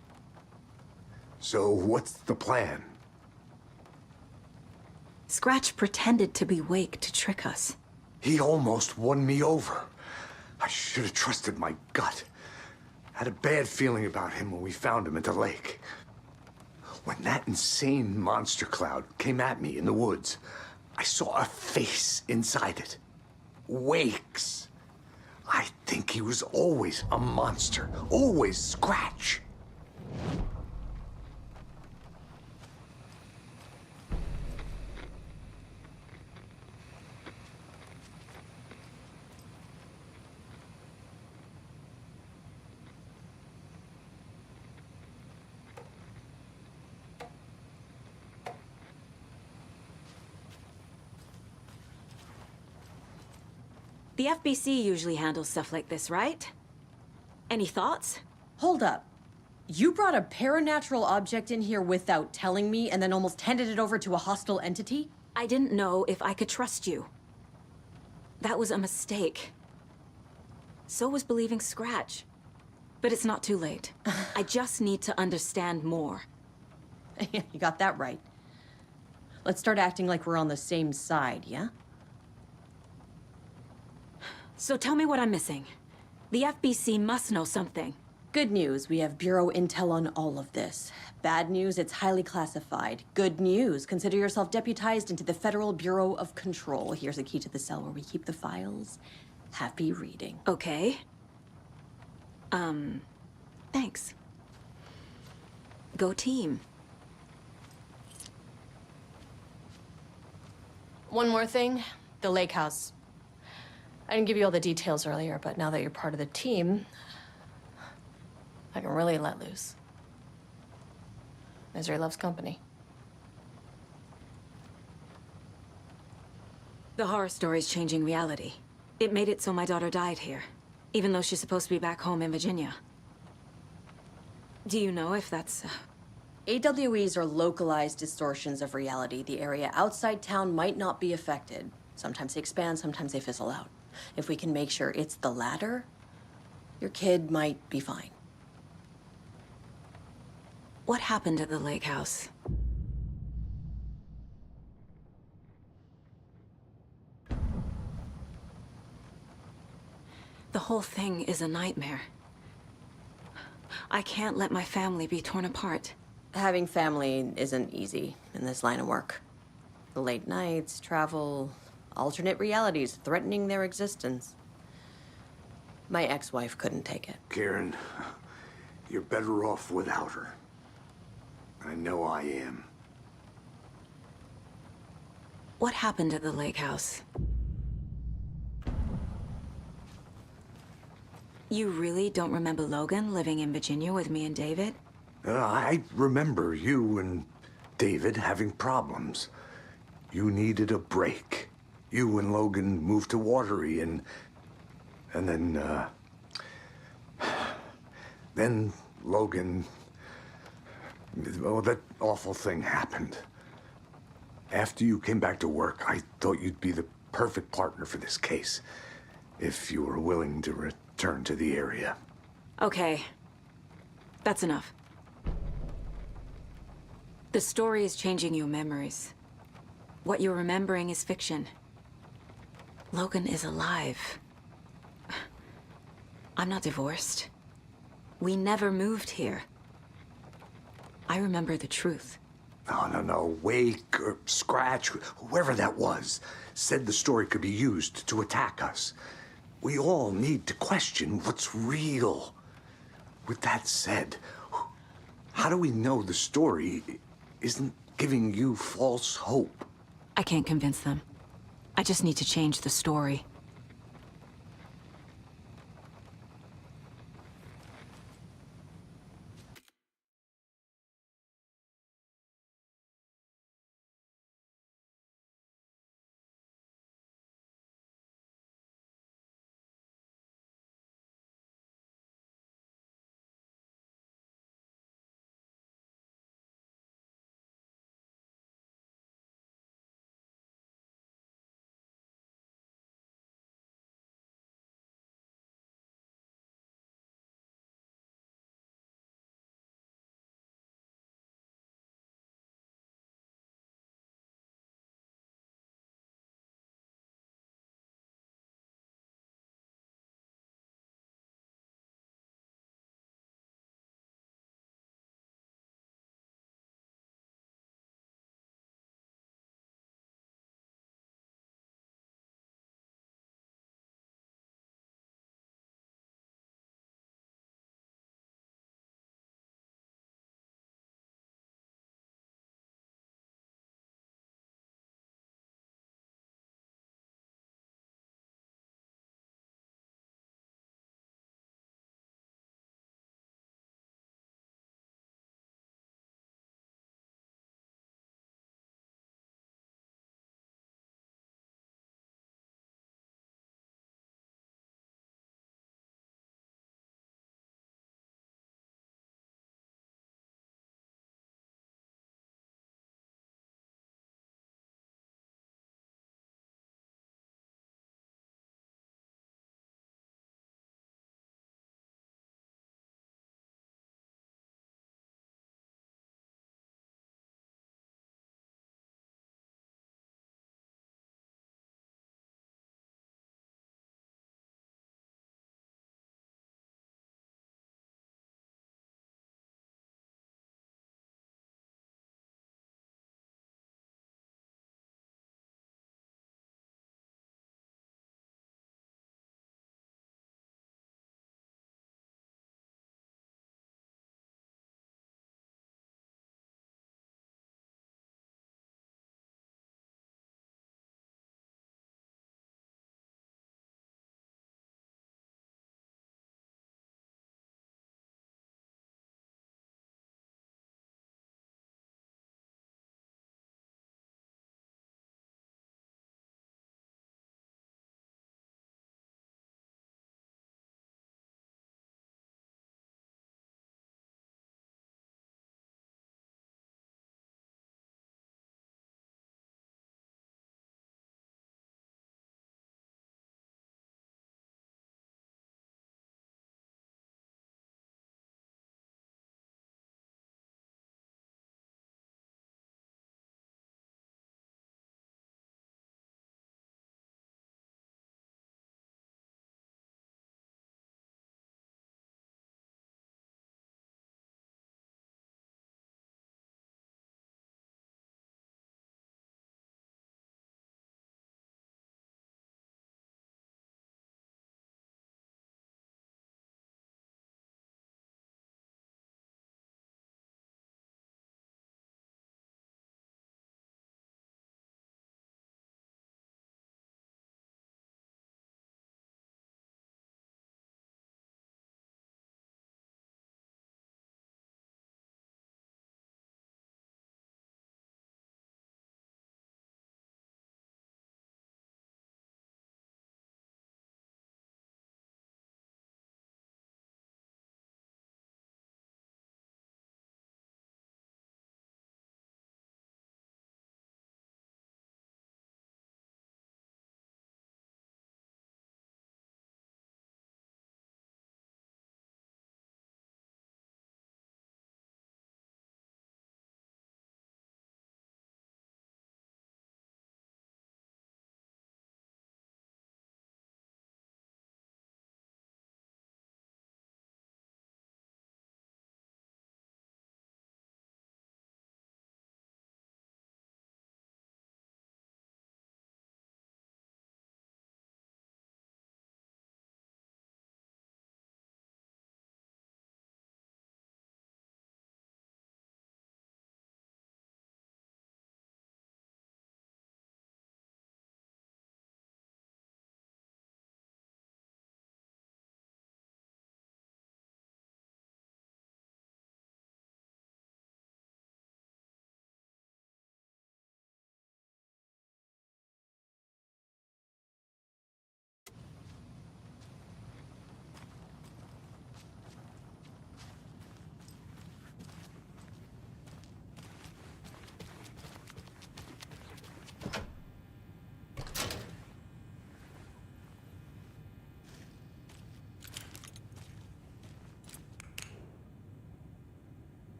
So what's the plan? Scratch pretended to be Wake to trick us. He almost won me over. I should have trusted my gut. Had a bad feeling about him when we found him at the lake. When that insane monster cloud came at me in the woods, I saw a face inside it. Wake's. I think he was always a monster. Always Scratch. The FBC usually handles stuff like this, right? Any thoughts? Hold up. You brought a paranatural object in here without telling me and then almost handed it over to a hostile entity? I didn't know if I could trust you. That was a mistake. So was believing Scratch. But it's not too late. I just need to understand more. You got that right. Let's start acting like we're on the same side, yeah? So tell me what I'm missing. The FBC must know something. Good news, we have Bureau intel on all of this. Bad news, it's highly classified. Good news, consider yourself deputized into the Federal Bureau of Control. Here's a key to the cell where we keep the files. Happy reading. Okay. Thanks. Go team. One more thing, the lake house. I didn't give you all the details earlier, but now that you're part of the team, I can really let loose. Misery loves company. The horror story's changing reality. It made it so my daughter died here, even though she's supposed to be back home in Virginia. Do you know if that's... AWEs are localized distortions of reality. The area outside town might not be affected. Sometimes they expand, sometimes they fizzle out. If we can make sure it's the latter, your kid might be fine. What happened at the lake house? The whole thing is a nightmare. I can't let my family be torn apart. Having family isn't easy in this line of work. The late nights, travel, alternate realities threatening their existence. My ex-wife couldn't take it. Karen, you're better off without her. I know I am. What happened at the lake house? You really don't remember Logan living in Virginia with me and David? I remember you and David having problems. You needed a break. You and Logan moved to Watery and then Logan, oh, that awful thing happened. After you came back to work, I thought you'd be the perfect partner for this case, if you were willing to return to the area. Okay. That's enough. The story is changing your memories. What you're remembering is fiction. Logan is alive. I'm not divorced. We never moved here. I remember the truth. No. Wake or Scratch, whoever that was, said the story could be used to attack us. We all need to question what's real. With that said, how do we know the story isn't giving you false hope? I can't convince them. I just need to change the story.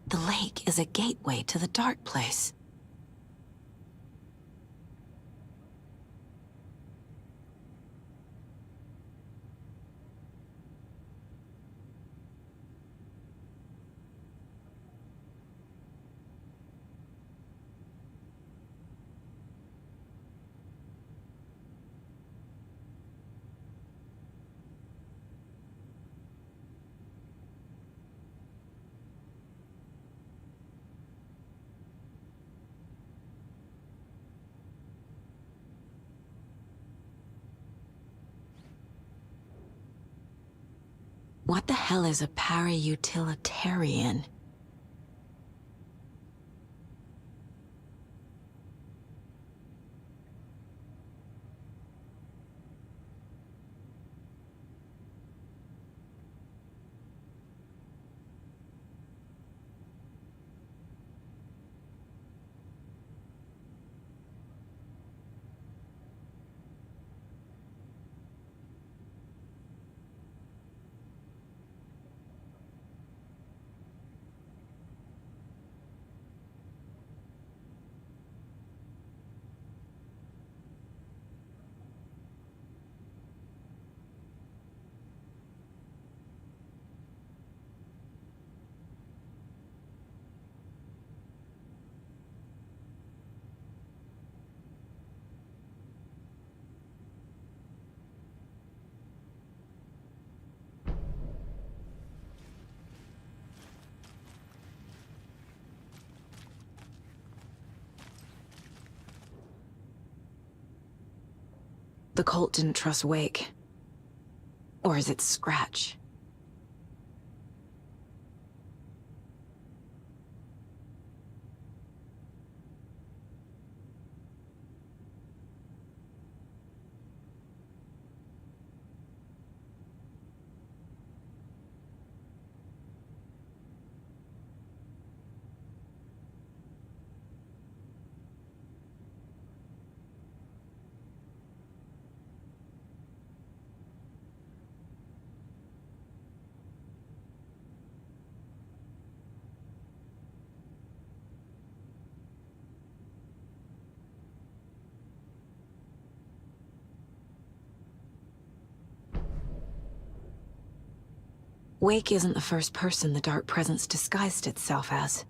The lake is a gateway to the dark place. What the hell is a para-utilitarian? The cult didn't trust Wake. Or is it Scratch? Wake isn't the first person the Dark Presence disguised itself as.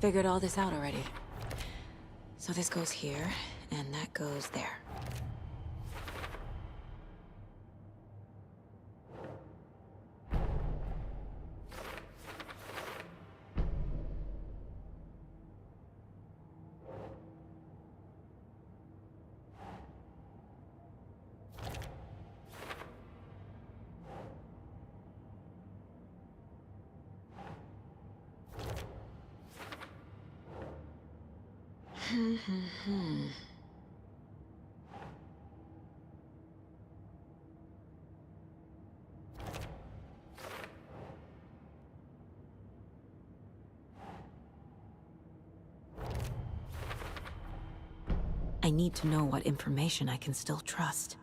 Figured all this out already. So this goes here, and that goes there. I need to know what information I can still trust.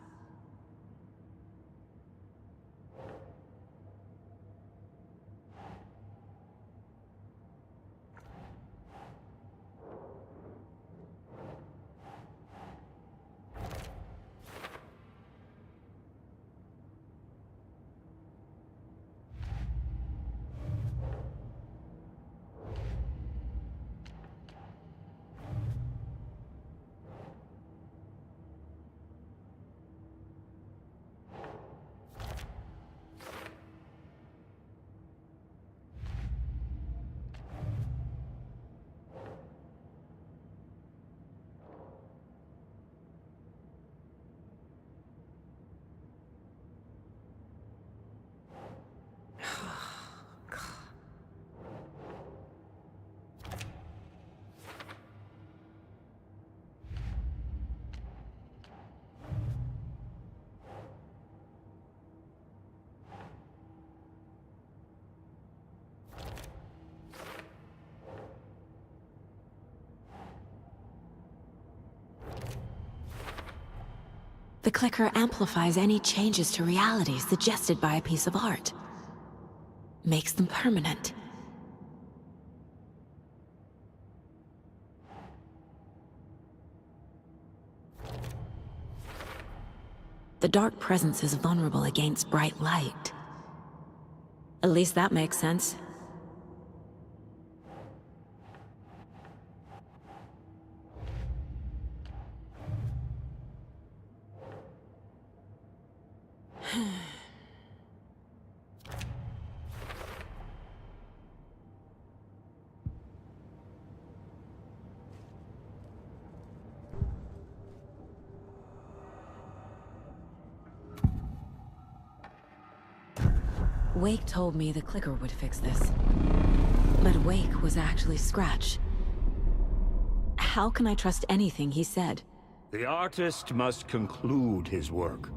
The clicker amplifies any changes to reality suggested by a piece of art. Makes them permanent. The dark presence is vulnerable against bright light. At least that makes sense. Wake told me the clicker would fix this. But Wake was actually Scratch. How can I trust anything he said? The artist must conclude his work.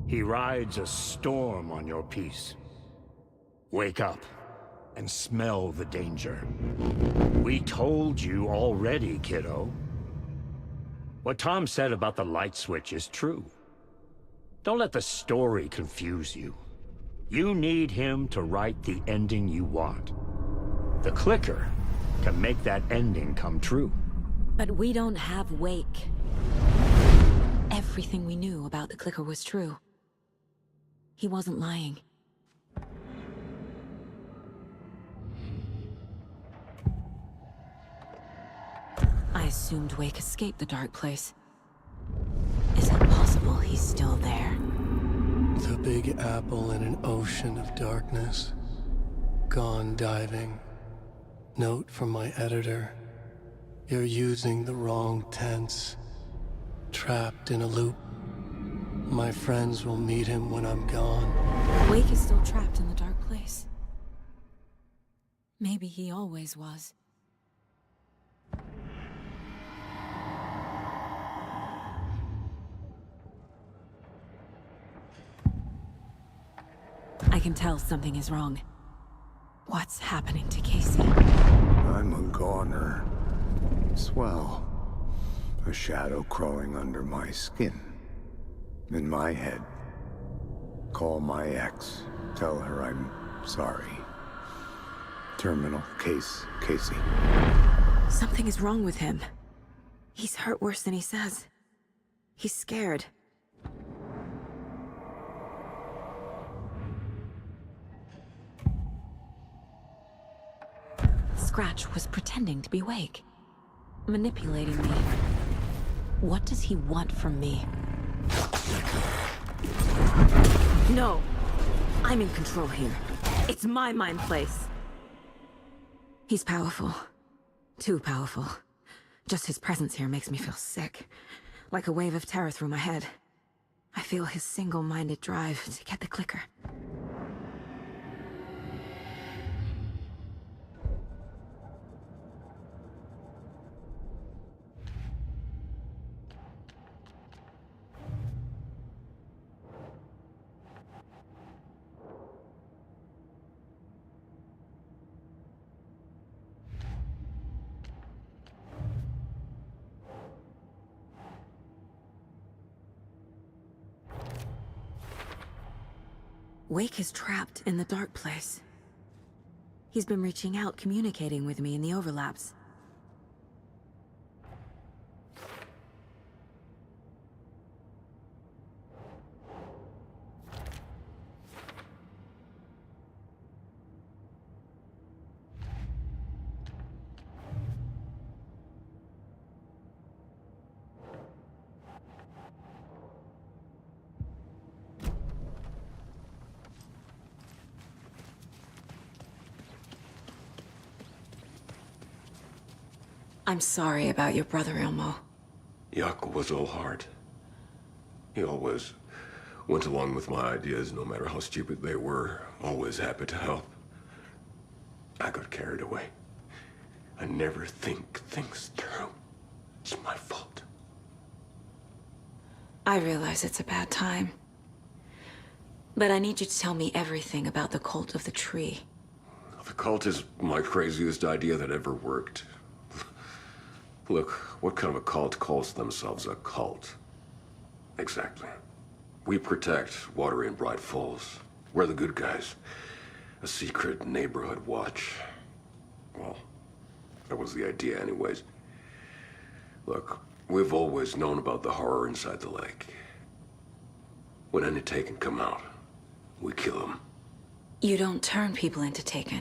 He rides a storm on your piece. Wake up and smell the danger. We told you already, kiddo. What Tom said about the light switch is true. Don't let the story confuse you. You need him to write the ending you want. The clicker can make that ending come true. But we don't have Wake. Everything we knew about the clicker was true. He wasn't lying. I assumed Wake escaped the dark place. Is it possible he's still there? The Big Apple in an ocean of darkness. Gone diving. Note from my editor. You're using the wrong tense. Trapped in a loop. My friends will meet him when I'm gone. Wake is still trapped in the dark place. Maybe he always was. I can tell something is wrong. What's happening to Casey? I'm a goner. Swell. A shadow crawling under my skin. In my head. Call my ex. Tell her I'm sorry. Terminal case, Casey. Something is wrong with him. He's hurt worse than he says. He's scared. Scratch was pretending to be Wake. Manipulating me. What does he want from me? No! I'm in control here. It's my mind place. He's powerful. Too powerful. Just his presence here makes me feel sick. Like a wave of terror through my head. I feel his single-minded drive to get the clicker. Wake is trapped in the dark place. He's been reaching out, communicating with me in the overlaps. I'm sorry about your brother, Ilmo. Jaakko was all heart. He always went along with my ideas, no matter how stupid they were. Always happy to help. I got carried away. I never think things through. It's my fault. I realize it's a bad time. But I need you to tell me everything about the cult of the tree. The cult is my craziest idea that ever worked. Look, what kind of a cult calls themselves a cult? Exactly. We protect Water in Bright Falls. We're the good guys. A secret neighborhood watch. Well, that was the idea anyways. Look, we've always known about the horror inside the lake. When any Taken come out, we kill them. You don't turn people into Taken.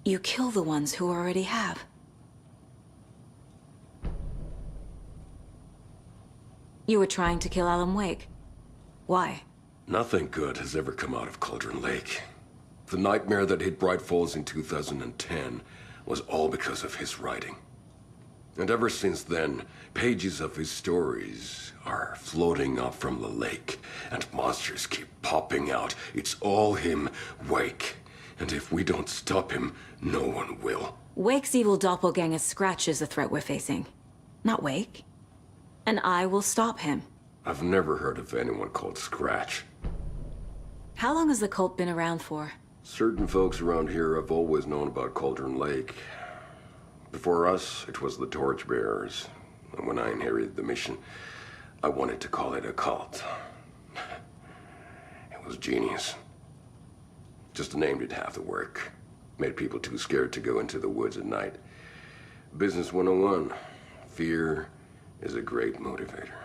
You kill the ones who already have. You were trying to kill Alan Wake. Why? Nothing good has ever come out of Cauldron Lake. The nightmare that hit Bright Falls in 2010 was all because of his writing. And ever since then, pages of his stories are floating up from the lake, and monsters keep popping out. It's all him, Wake. And if we don't stop him, no one will. Wake's evil doppelganger Scratch is the threat we're facing. Not Wake. And I will stop him. I've never heard of anyone called Scratch. How long has the cult been around for? Certain folks around here have always known about Cauldron Lake. Before us, it was the Torchbearers. And when I inherited the mission, I wanted to call it a cult. It was genius. Just a name did half the work. Made people too scared to go into the woods at night. Business 101. Fear is a great motivator.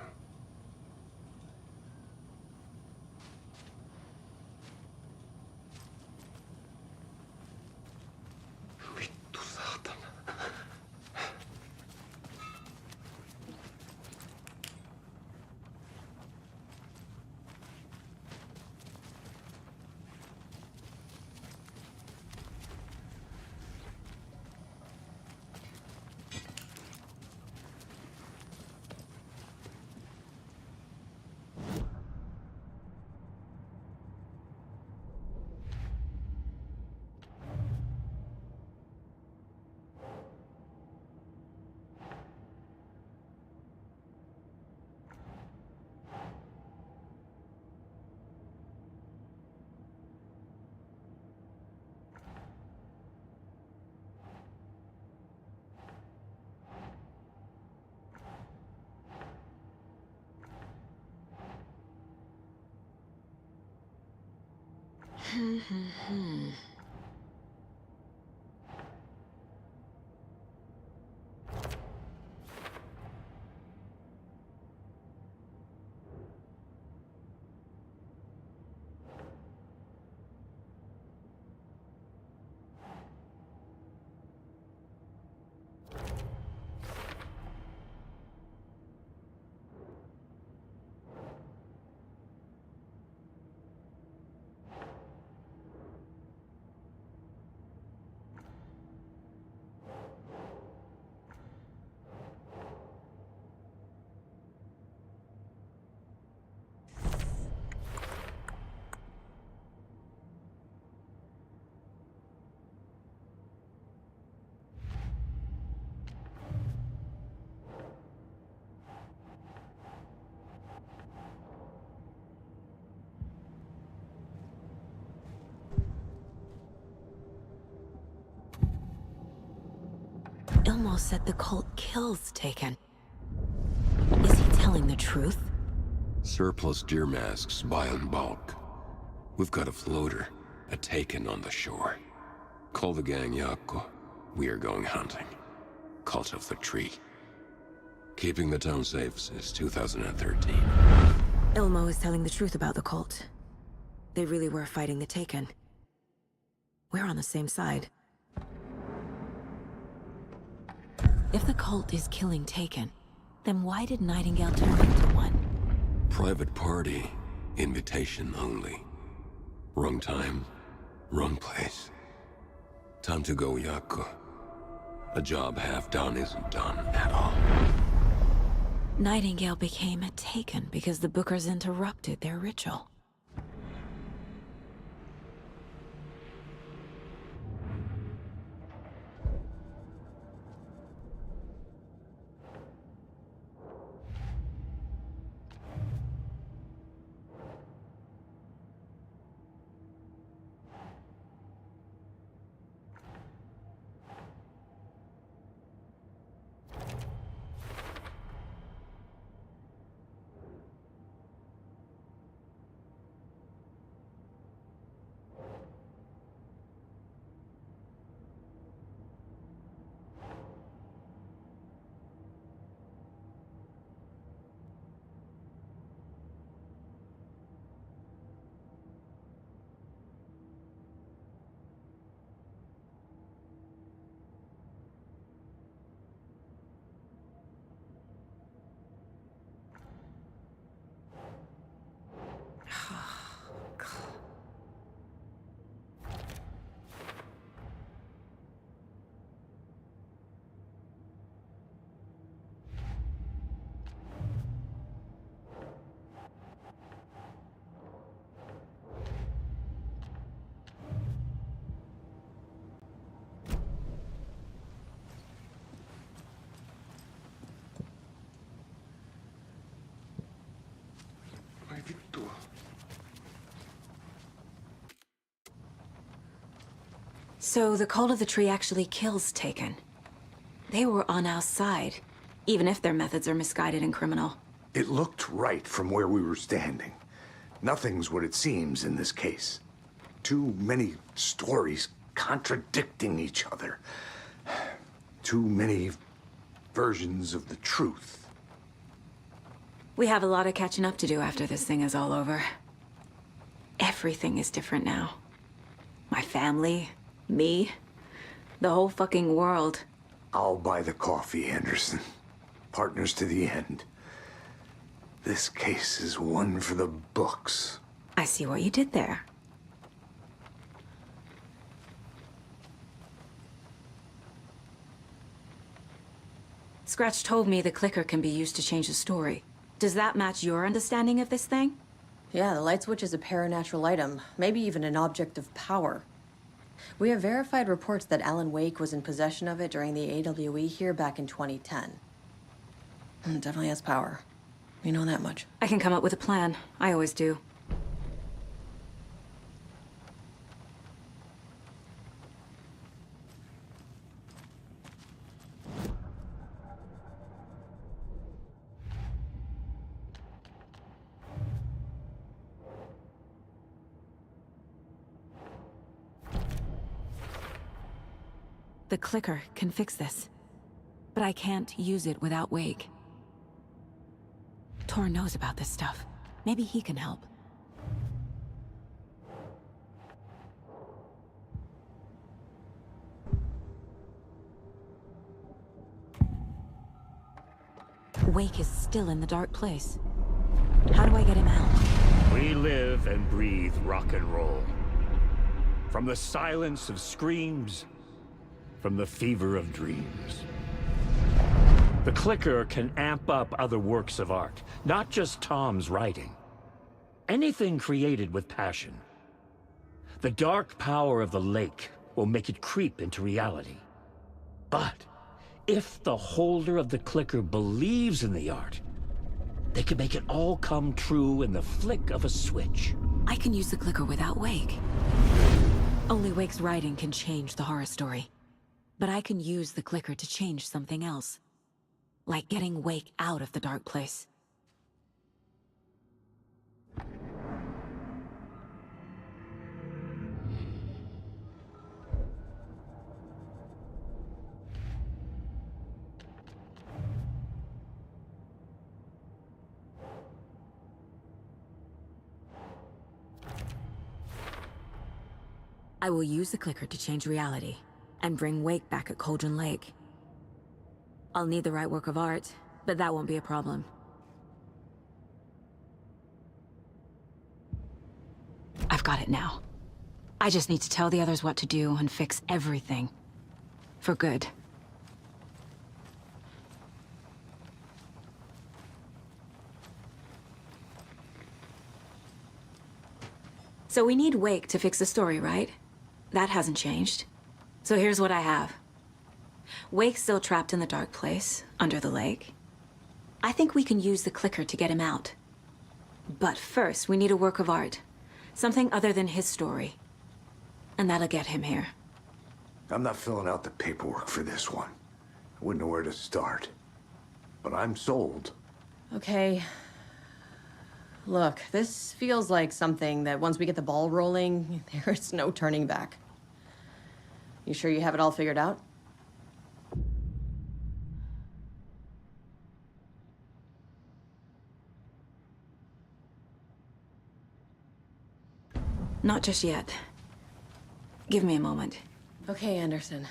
Elmo said the cult kills Taken. Is he telling the truth? Surplus deer masks buy in bulk. We've got a floater, a Taken on the shore. Call the gang Yakko. We are going hunting. Cult of the Tree. Keeping the town safe since 2013. Elmo is telling the truth about the cult. They really were fighting the Taken. We're on the same side. If the cult is killing Taken, then why did Nightingale turn into one? Private party. Invitation only. Wrong time, wrong place. Time to go, Yakko. A job half done isn't done at all. Nightingale became a Taken because the Bookers interrupted their ritual. So the Cult of the Tree actually kills Taken. They were on our side, even if their methods are misguided and criminal. It looked right from where we were standing. Nothing's what it seems in this case. Too many stories contradicting each other. Too many versions of the truth. We have a lot of catching up to do after this thing is all over. Everything is different now. My family, me, the whole fucking world. I'll buy the coffee, Anderson. Partners to the end. This case is one for the books. I see what you did there. Scratch told me the clicker can be used to change the story. Does that match your understanding of this thing? Yeah, the light switch is a paranatural item, maybe even an object of power. We have verified reports that Alan Wake was in possession of it during the AWE here back in 2010. It definitely has power. You know that much. I can come up with a plan. I always do. The clicker can fix this, but I can't use it without Wake. Tor knows about this stuff. Maybe he can help. Wake is still in the dark place. How do I get him out? We live and breathe rock and roll. From the silence of screams, from the fever of dreams. The clicker can amp up other works of art, not just Tom's writing. Anything created with passion. The dark power of the lake will make it creep into reality. But if the holder of the clicker believes in the art, they can make it all come true in the flick of a switch. I can use the clicker without Wake. Only Wake's writing can change the horror story. But I can use the clicker to change something else. Like getting Wake out of the dark place. I will use the clicker to change reality, and bring Wake back at Cauldron Lake. I'll need the right work of art, but that won't be a problem. I've got it now. I just need to tell the others what to do and fix everything. For good. So we need Wake to fix the story, right? That hasn't changed. So here's what I have. Wake's still trapped in the dark place, under the lake. I think we can use the clicker to get him out. But first, we need a work of art. Something other than his story. And that'll get him here. I'm not filling out the paperwork for this one. I wouldn't know where to start. But I'm sold. Okay. Look, this feels like something that once we get the ball rolling, there's no turning back. You sure you have it all figured out? Not just yet. Give me a moment. Okay, Anderson.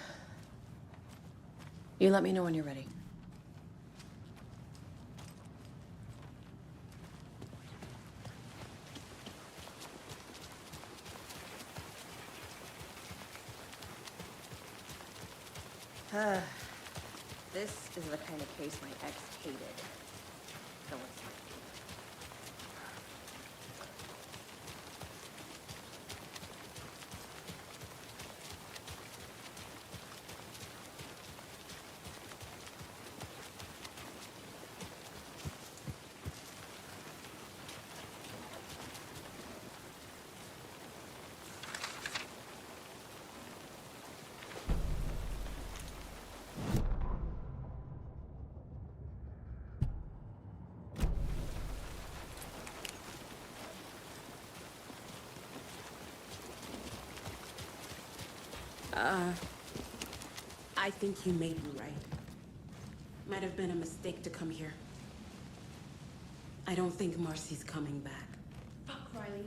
You let me know when you're ready. This is the kind of case my ex hated. So let's see. I think you may be right. Might have been a mistake to come here. I don't think Marcy's coming back. Fuck, Riley.